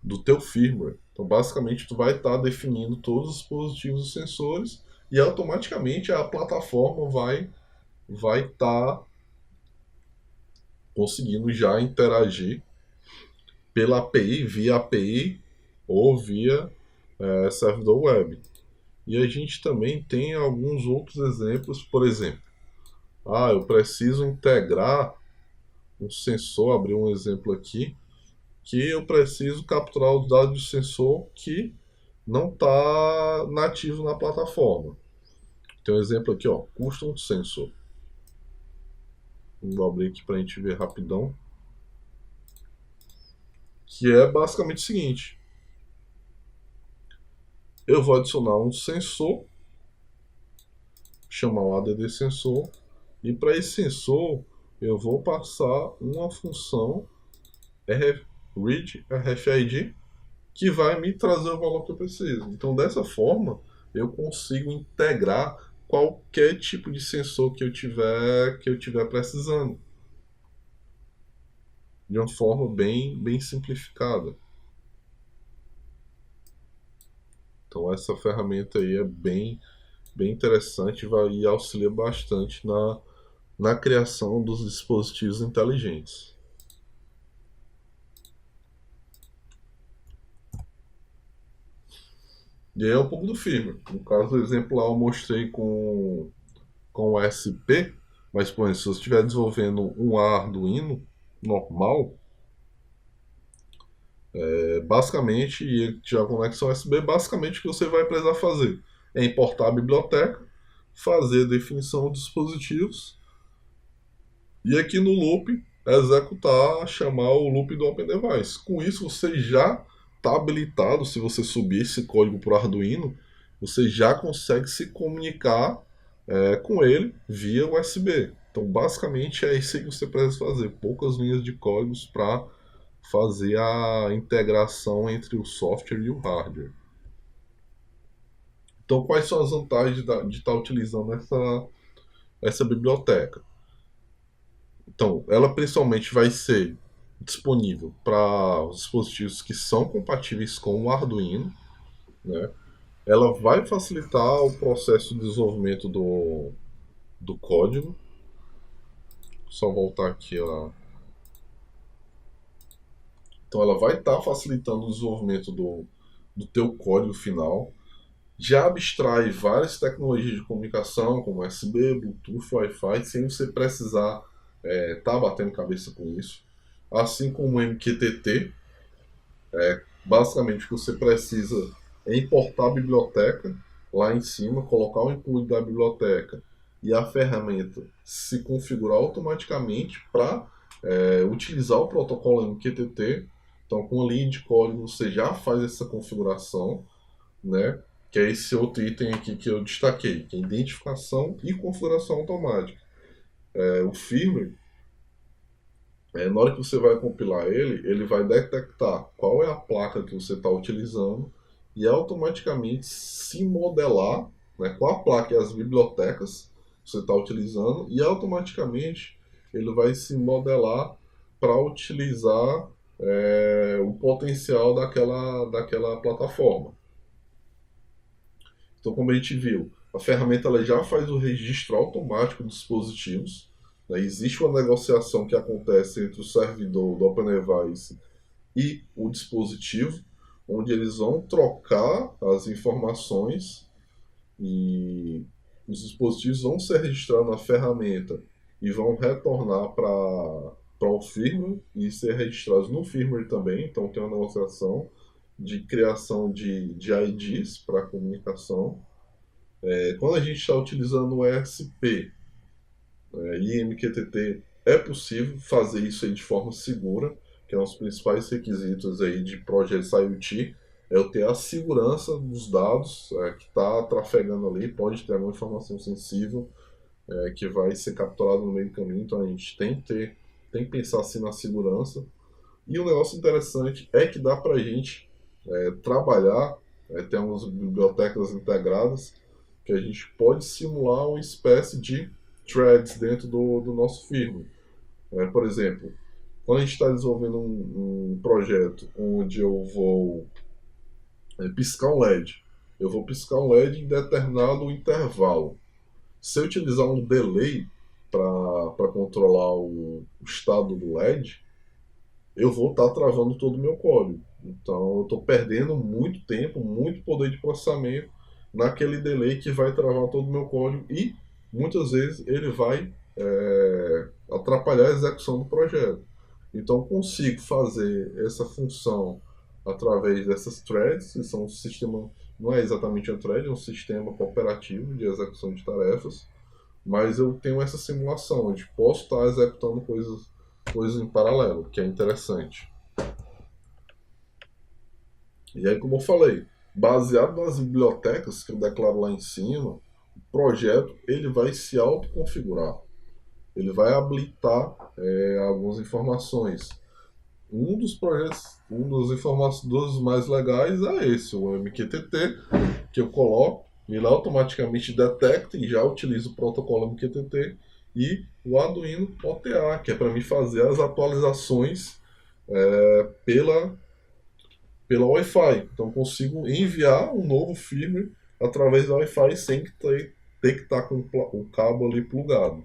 do teu firmware. Então basicamente tu vai estar definindo todos os dispositivos e sensores e automaticamente a plataforma vai estar conseguindo já interagir pela API, via API ou via servidor web. E a gente também tem alguns outros exemplos, por exemplo, eu preciso integrar um sensor, abrir um exemplo aqui, que eu preciso capturar os dados do sensor que não está nativo na plataforma. Tem um exemplo aqui, Custom Sensor. Vou abrir aqui para a gente ver rapidão. Que é basicamente o seguinte: eu vou adicionar um sensor, chamar o ADD sensor, e para esse sensor eu vou passar uma função read RFID que vai me trazer o valor que eu preciso. Então dessa forma eu consigo integrar qualquer tipo de sensor que eu tiver precisando de uma forma bem simplificada. Então essa ferramenta aí é bem interessante e auxilia bastante na criação dos dispositivos inteligentes. E aí é um pouco do firmware. No caso do exemplo lá eu mostrei com o SP, mas por exemplo, se você estiver desenvolvendo um Arduino, normal, basicamente, e ele tiver conexão USB, basicamente o que você vai precisar fazer é importar a biblioteca, fazer a definição dos dispositivos e aqui no loop executar, chamar o loop do Open Device. Com isso você já está habilitado, se você subir esse código para o Arduino, você já consegue se comunicar com ele via USB. Então basicamente é isso que você precisa fazer, poucas linhas de códigos para fazer a integração entre o software e o hardware. Então, quais são as vantagens de estar utilizando essa biblioteca? Então, ela principalmente vai ser disponível para os dispositivos que são compatíveis com o Arduino, né? Ela vai facilitar o processo de desenvolvimento do código. Só voltar aqui, ó. Então, ela vai estar facilitando o desenvolvimento do teu código final. Já abstrai várias tecnologias de comunicação, como USB, Bluetooth, Wi-Fi, sem você precisar estar batendo cabeça com isso. Assim como o MQTT, basicamente o que você precisa é importar a biblioteca lá em cima, colocar o include da biblioteca e a ferramenta se configurar automaticamente para utilizar o protocolo MQTT. Então, com a linha de código, você já faz essa configuração, né? Que é esse outro item aqui que eu destaquei, que é identificação e configuração automática. O firmware, na hora que você vai compilar ele vai detectar qual é a placa que você está utilizando e automaticamente se modelar, né, qual a placa e as bibliotecas que você está utilizando, e automaticamente ele vai se modelar para utilizar o potencial daquela plataforma. Então, como a gente viu, a ferramenta ela já faz o registro automático dos dispositivos. Né? Existe uma negociação que acontece entre o servidor do OpenDevice e o dispositivo, onde eles vão trocar as informações e os dispositivos vão ser registrados na ferramenta e vão retornar para o firmware e ser registrados no firmware também. Então, tem uma negociação de criação de IDs para comunicação. Quando a gente está utilizando o ESP e MQTT, é possível fazer isso aí de forma segura, que é um dos principais requisitos aí de projetos IoT, é eu ter a segurança dos dados que está trafegando ali, pode ter alguma informação sensível que vai ser capturada no meio do caminho, então a gente tem que pensar assim na segurança. E um negócio interessante é que dá para a gente trabalhar, tem algumas bibliotecas integradas, que a gente pode simular uma espécie de threads dentro do nosso firmware. Por exemplo, quando a gente está desenvolvendo um projeto onde eu vou piscar um LED, eu vou piscar um LED em determinado intervalo. Se eu utilizar um delay para controlar o estado do LED, eu vou estar travando todo o meu código. Então eu estou perdendo muito tempo, muito poder de processamento naquele delay que vai travar todo o meu código e muitas vezes ele vai atrapalhar a execução do projeto. Então eu consigo fazer essa função através dessas threads, que são um sistema, não é exatamente um thread, é um sistema cooperativo de execução de tarefas, mas eu tenho essa simulação, onde posso estar executando coisas em paralelo, que é interessante. E aí, como eu falei, baseado nas bibliotecas que eu declaro lá em cima, o projeto ele vai se autoconfigurar. Ele vai habilitar algumas informações. Um dos projetos, dos mais legais é esse, o MQTT, que eu coloco, ele automaticamente detecta e já utiliza o protocolo MQTT, e o Arduino OTA, que é para mim fazer as atualizações pela Wi-Fi. Então consigo enviar um novo firmware através do Wi-Fi sem ter que estar com o cabo ali plugado.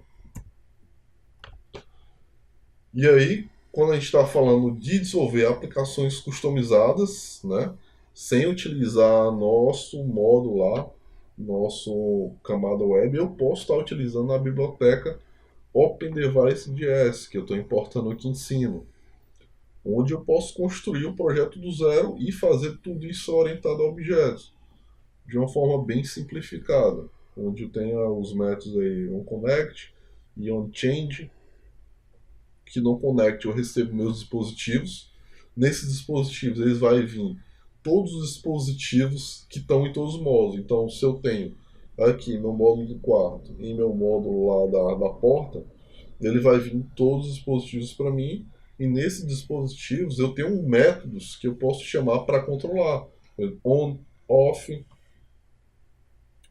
E aí, quando a gente está falando de desenvolver aplicações customizadas, né, sem utilizar nosso módulo lá, nosso camada web, eu posso estar utilizando a biblioteca OpenDevice.js, que eu estou importando aqui em cima, onde eu posso construir o projeto do zero e fazer tudo isso orientado a objetos, de uma forma bem simplificada, onde eu tenho os métodos aí onConnect e onChange, que no Connect eu recebo meus dispositivos. Nesses dispositivos eles vão vir todos os dispositivos que estão em todos os módulos. Então, se eu tenho aqui meu módulo do quarto e meu módulo lá da porta, ele vai vir todos os dispositivos para mim. E nesses dispositivos eu tenho métodos que eu posso chamar para controlar. On, off,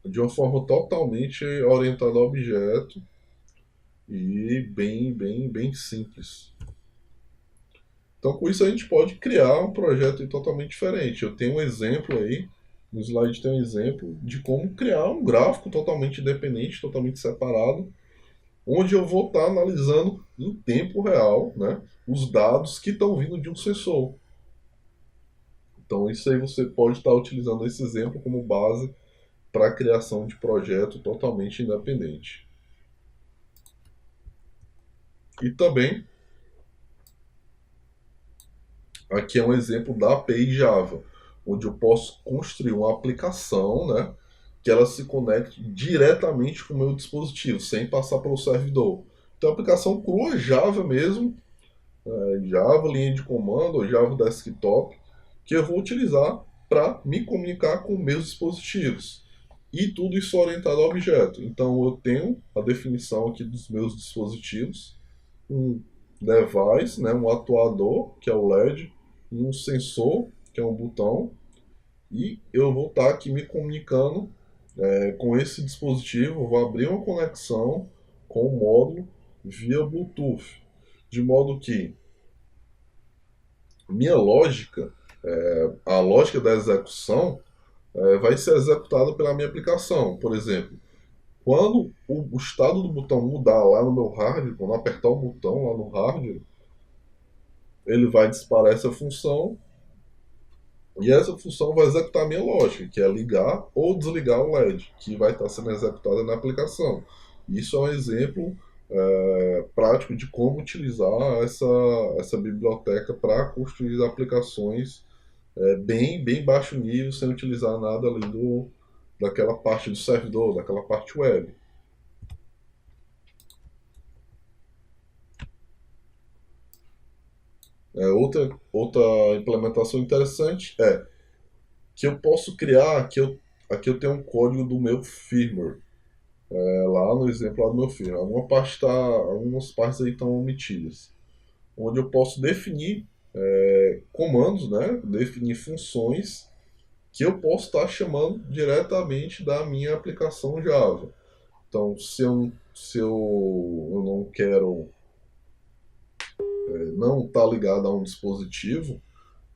de uma forma totalmente orientada ao objeto e bem simples. Então, com isso, a gente pode criar um projeto totalmente diferente. Eu tenho um exemplo aí, no slide tem um exemplo de como criar um gráfico totalmente independente, totalmente separado, onde eu vou estar analisando em tempo real, né, os dados que estão vindo de um sensor. Então, isso aí você pode estar utilizando esse exemplo como base para a criação de projeto totalmente independente. E também, aqui é um exemplo da API Java, onde eu posso construir uma aplicação, né, que ela se conecte diretamente com o meu dispositivo, sem passar pelo servidor. Então, a aplicação crua Java mesmo, Java linha de comando ou Java desktop, que eu vou utilizar para me comunicar com meus dispositivos. E tudo isso orientado a objeto. Então, eu tenho a definição aqui dos meus dispositivos, um device, né, um atuador, que é o LED, e um sensor, que é um botão, e eu vou estar aqui me comunicando com esse dispositivo. Eu vou abrir uma conexão com o módulo via Bluetooth, de modo que minha lógica, a lógica da execução, vai ser executada pela minha aplicação. Por exemplo, quando o estado do botão mudar lá no meu hardware, quando eu apertar o botão lá no hardware, ele vai disparar essa função, e essa função vai executar a minha lógica, que é ligar ou desligar o LED, que vai estar sendo executada na aplicação. Isso é um exemplo prático de como utilizar essa biblioteca para construir aplicações bem baixo nível, sem utilizar nada além daquela parte do servidor, daquela parte web. Outra implementação interessante é que eu posso criar, aqui eu tenho um código do meu firmware, lá no exemplo lá do meu firmware. Algumas partes aí estão omitidas, onde eu posso definir comandos, né, definir funções que eu posso estar chamando diretamente da minha aplicação Java. Então, se eu não quero não estar ligado a um dispositivo,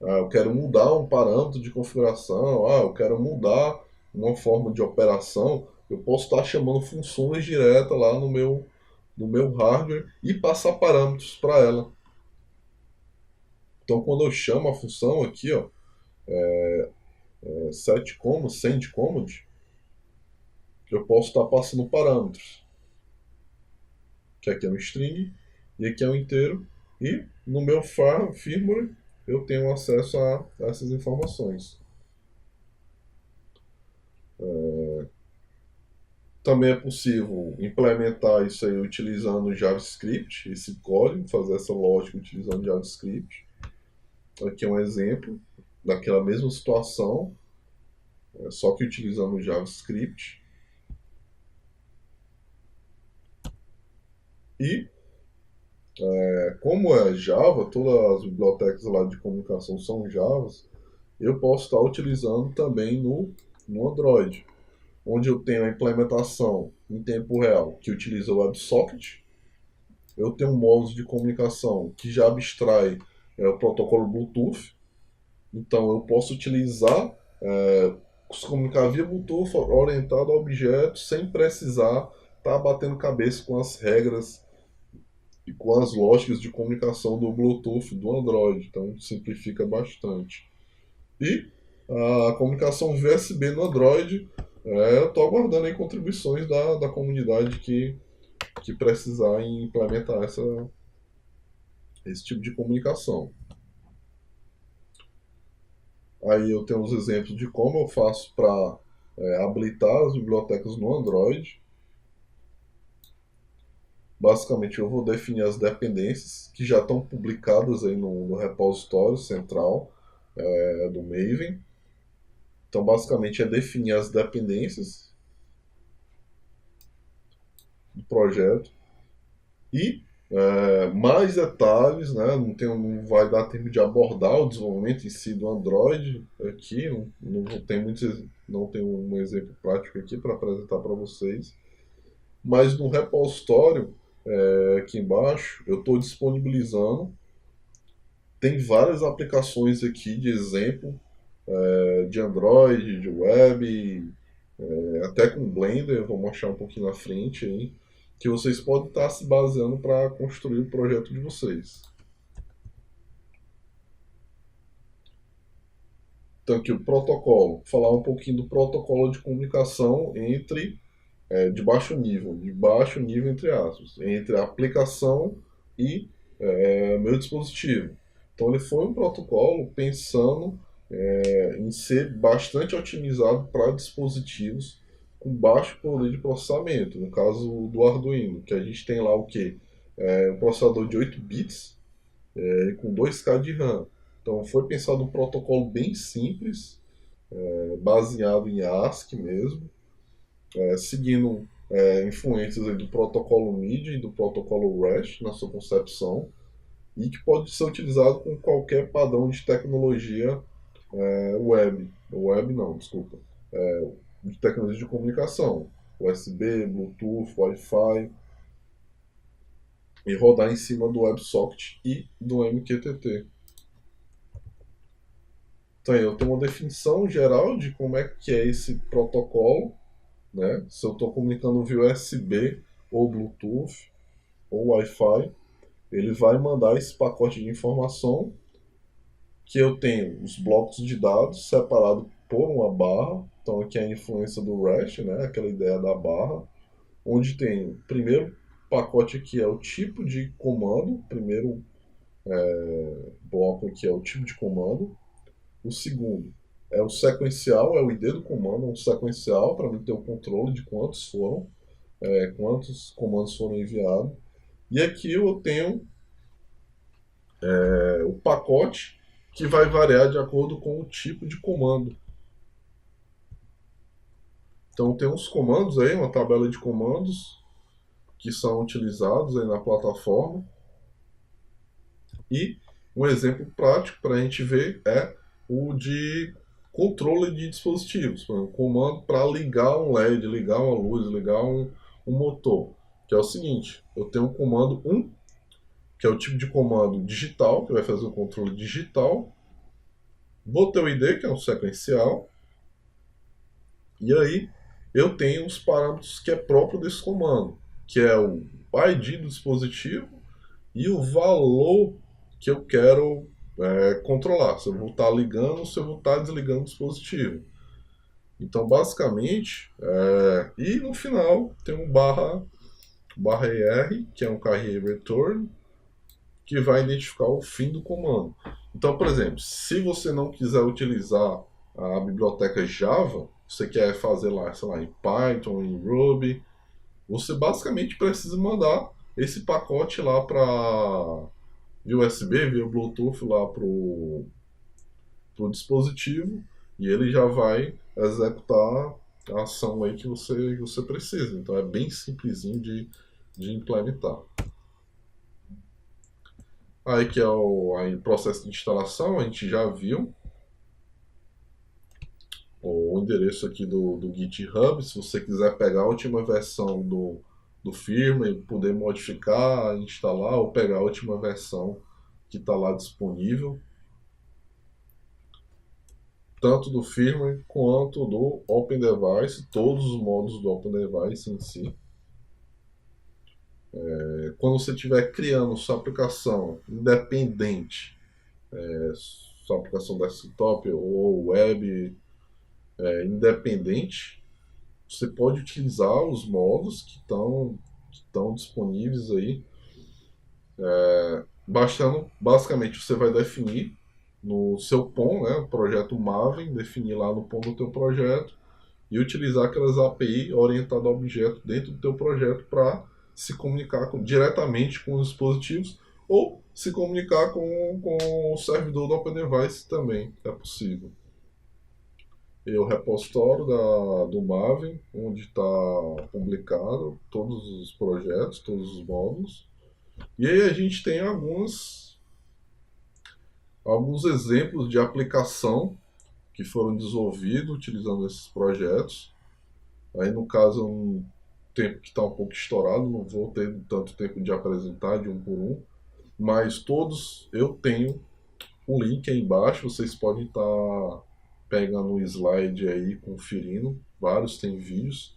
eu quero mudar um parâmetro de configuração, eu quero mudar uma forma de operação, eu posso estar chamando funções diretas lá no meu hardware e passar parâmetros para ela. Então, quando eu chamo a função aqui, ó, sendCommand, eu posso estar passando parâmetros, que aqui é um string e aqui é um inteiro, e no meu firmware eu tenho acesso a essas informações. Também é possível implementar isso aí utilizando JavaScript, esse código, fazer essa lógica utilizando JavaScript. Aqui é um exemplo daquela mesma situação, só que utilizando JavaScript. E como é Java, todas as bibliotecas lá de comunicação são Javas, eu posso estar utilizando também no Android, onde eu tenho a implementação em tempo real que utiliza o WebSocket. Eu tenho um módulo de comunicação que já abstrai o protocolo Bluetooth. Então eu posso utilizar, se comunicar via Bluetooth orientado a objetos sem precisar estar batendo cabeça com as regras e com as lógicas de comunicação do Bluetooth do Android. Então simplifica bastante. E a comunicação via USB no Android, eu estou aguardando aí contribuições da comunidade que que precisar implementar esse tipo de comunicação. Aí eu tenho os exemplos de como eu faço para habilitar as bibliotecas no Android. Basicamente, eu vou definir as dependências que já estão publicadas aí no repositório central do Maven. Então, basicamente, é definir as dependências do projeto e mais detalhes, né? Não vai dar tempo de abordar o desenvolvimento em si do Android aqui. Não tem um exemplo prático aqui para apresentar para vocês. Mas no repositório, aqui embaixo, eu estou disponibilizando. Tem várias aplicações aqui de exemplo, de Android, de web, até com Blender, eu vou mostrar um pouquinho na frente aí, que vocês podem estar se baseando para construir o projeto de vocês. Então aqui o protocolo, falar um pouquinho do protocolo de comunicação de baixo nível entre aspas, entre a aplicação e meu dispositivo. Então ele foi um protocolo pensando em ser bastante otimizado para dispositivos com baixo poder de processamento, no caso do Arduino, que a gente tem lá o que? Um processador de 8 bits com 2K de RAM. Então foi pensado um protocolo bem simples, baseado em ASCII mesmo, seguindo influências aí do protocolo MIDI e do protocolo REST na sua concepção, e que pode ser utilizado com qualquer padrão de tecnologia web não, desculpa, de tecnologia de comunicação, USB, Bluetooth, Wi-Fi, e rodar em cima do WebSocket e do MQTT. Então eu tenho uma definição geral de como é que é esse protocolo, né? Se eu estou comunicando via USB ou Bluetooth ou Wi-Fi, ele vai mandar esse pacote de informação que eu tenho os blocos de dados separados por uma barra. Então aqui é a influência do REST, né? Aquela ideia da barra, onde tem o primeiro pacote aqui é o tipo de comando, o primeiro bloco aqui é o tipo de comando, o segundo é o sequencial, é o ID do comando, um sequencial para mim ter o controle de quantos comandos foram enviados. E aqui eu tenho o pacote que vai variar de acordo com o tipo de comando. Então tem uns comandos aí, uma tabela de comandos que são utilizados aí na plataforma. E um exemplo prático para a gente ver é o de controle de dispositivos. Por exemplo, comando para ligar um LED, ligar uma luz, ligar um motor. Que é o seguinte, eu tenho um comando 1, que é o tipo de comando digital, que vai fazer o controle digital. Botei o ID, que é um sequencial. E aí eu tenho os parâmetros que é próprio desse comando, que é o ID do dispositivo e o valor que eu quero controlar. Se eu vou estar ligando ou se eu vou estar desligando o dispositivo. Então, basicamente, e no final tem um barra ER, que é um carry return, que vai identificar o fim do comando. Então, por exemplo, se você não quiser utilizar a biblioteca Java, você quer fazer lá, sei lá, em Python, em Ruby, você basicamente precisa mandar esse pacote lá para via USB, via Bluetooth lá pro dispositivo, e ele já vai executar a ação aí que você precisa. Então é bem simplesinho de implementar. Aí que é o processo de instalação, a gente já viu o endereço aqui do GitHub. Se você quiser pegar a última versão do firmware, poder modificar, instalar ou pegar a última versão que está lá disponível, tanto do firmware quanto do Open Device, todos os modos do Open Device em si. Quando você estiver criando sua aplicação independente, sua aplicação desktop ou web independente, você pode utilizar os modos que estão que estão disponíveis aí. Basicamente, você vai definir no seu POM, né, o projeto Maven, definir lá no POM do teu projeto e utilizar aquelas API orientadas a objeto dentro do teu projeto para se comunicar diretamente com os dispositivos ou se comunicar com o servidor do OpenDevice também, é possível. E o repositório do Maven, onde está publicado todos os projetos, todos os módulos. E aí a gente tem alguns exemplos de aplicação que foram desenvolvidos utilizando esses projetos. Aí, no caso, um tempo que está um pouco estourado, não vou ter tanto tempo de apresentar de um por um, mas todos eu tenho um link aí embaixo, vocês podem estar pegando um slide aí, conferindo, vários tem vídeos.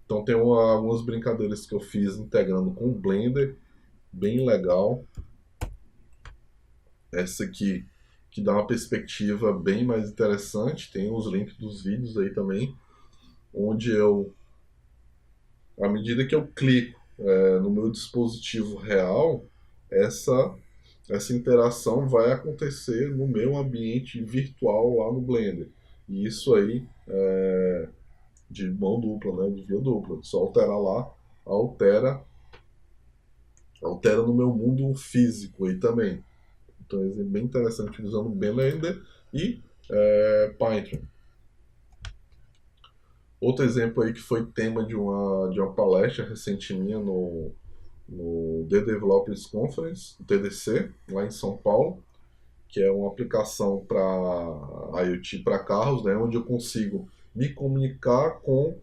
Então tem algumas brincadeiras que eu fiz integrando com o Blender, bem legal. Essa aqui que dá uma perspectiva bem mais interessante, tem os links dos vídeos aí também, onde eu, à medida que eu clico no meu dispositivo real, essa interação vai acontecer no meu ambiente virtual lá no Blender. E isso aí é de mão dupla, né, de via dupla. Só alterar lá, altera no meu mundo físico aí também. Então é bem interessante usando Blender e Python. Outro exemplo aí que foi tema de uma palestra recente minha no The Developers Conference, TDC, lá em São Paulo, que é uma aplicação para IoT para carros, né, onde eu consigo me comunicar com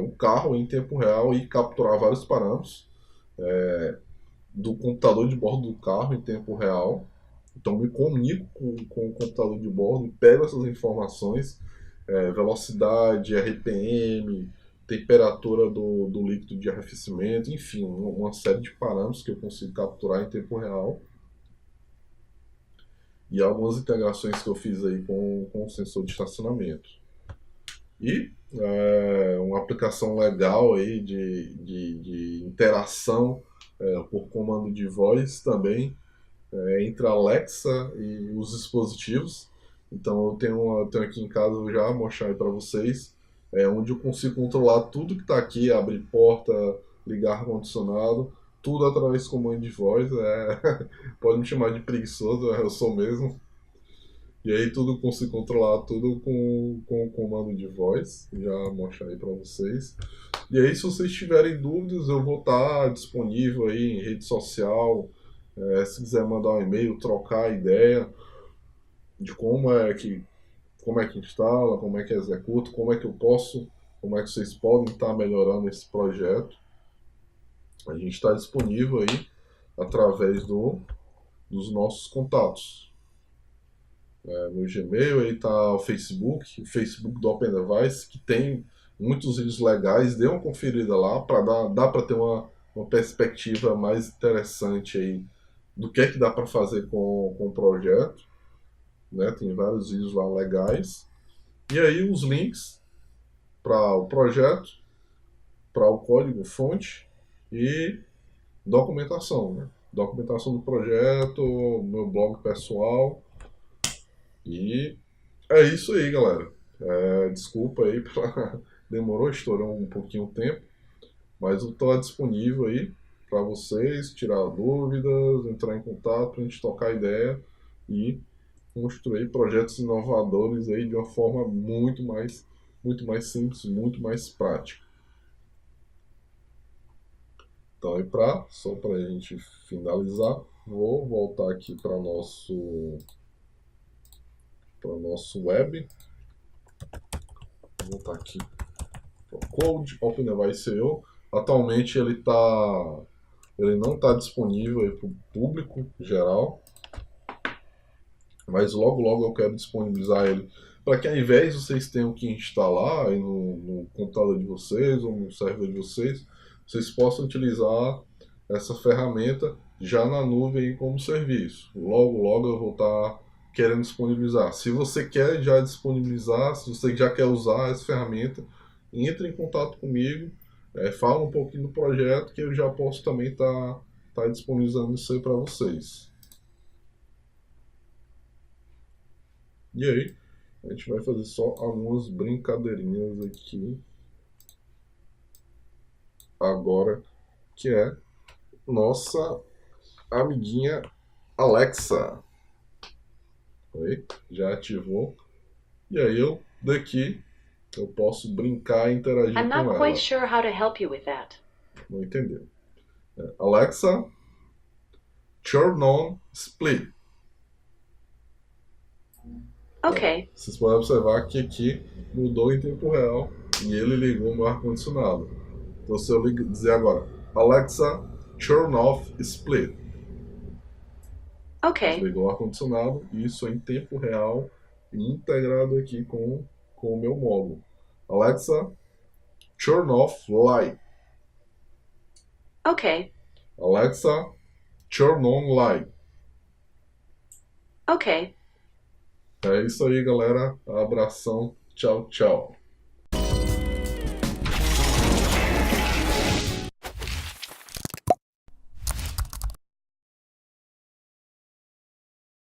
o carro em tempo real e capturar vários parâmetros do computador de bordo do carro em tempo real. Então me comunico com o computador de bordo e pego essas informações, velocidade, RPM, temperatura do líquido de arrefecimento, enfim, uma série de parâmetros que eu consigo capturar em tempo real. E algumas integrações que eu fiz aí com o sensor de estacionamento. E uma aplicação legal aí de interação por comando de voz também entre a Alexa e os dispositivos. Então eu tenho aqui em casa, eu já vou mostrar aí para vocês, onde eu consigo controlar tudo que está aqui, abrir porta, ligar ar-condicionado, tudo através do comando de voz. Pode me chamar de preguiçoso, eu sou mesmo. E aí tudo consigo controlar tudo com o comando de voz. Já vou mostrar aí para vocês. E aí, se vocês tiverem dúvidas, eu vou estar disponível aí em rede social. Se quiser mandar um e-mail, trocar ideia de como é que instala, como é que executa, como é que vocês podem estar melhorando esse projeto. A gente está disponível aí através dos nossos contatos. No Gmail, aí está o Facebook do OpenDevice, que tem muitos vídeos legais. Dê uma conferida lá para dar para ter uma perspectiva mais interessante aí do que dá para fazer com o projeto. Né? Tem vários vídeos lá legais. E aí os links para o projeto, para o código fonte e documentação. Né? Documentação do projeto, meu blog pessoal. E é isso aí, galera. Desculpa aí, demorou, estourou um pouquinho o tempo, mas eu estou disponível aí para vocês, tirar dúvidas, entrar em contato, para a gente tocar ideia e construir projetos inovadores aí de uma forma muito mais simples, muito mais prática. Então, só para a gente finalizar, vou voltar aqui para nosso web. Vou voltar aqui para o Code OpenDevice.io. Atualmente ele não está disponível para o público geral, mas logo eu quero disponibilizar ele para que, ao invés de vocês tenham que instalar aí no computador de vocês ou no servidor de vocês possam utilizar essa ferramenta já na nuvem como serviço. Logo eu vou estar querendo disponibilizar. Se você quer já disponibilizar, se você já quer usar essa ferramenta, entre em contato comigo Fala um pouquinho do projeto que eu já posso também tá disponibilizando isso aí para vocês. E aí, a gente vai fazer só algumas brincadeirinhas aqui agora, que é nossa amiguinha Alexa. Oi, já ativou. E aí eu posso brincar e interagir
I'm not
com
quite
ela.
sure how to help you with that.
Não entendeu? Alexa, turn on split.
Okay.
Vocês podem observar que aqui mudou em tempo real e ele ligou o ar-condicionado. Então se eu dizer agora, Alexa, turn off split.
Okay.
Desligou o ar-condicionado e isso é em tempo real e integrado aqui com o meu módulo. Alexa, turn off light.
Okay.
Alexa, turn on light.
Okay.
É isso aí, galera. Abração. Tchau, tchau.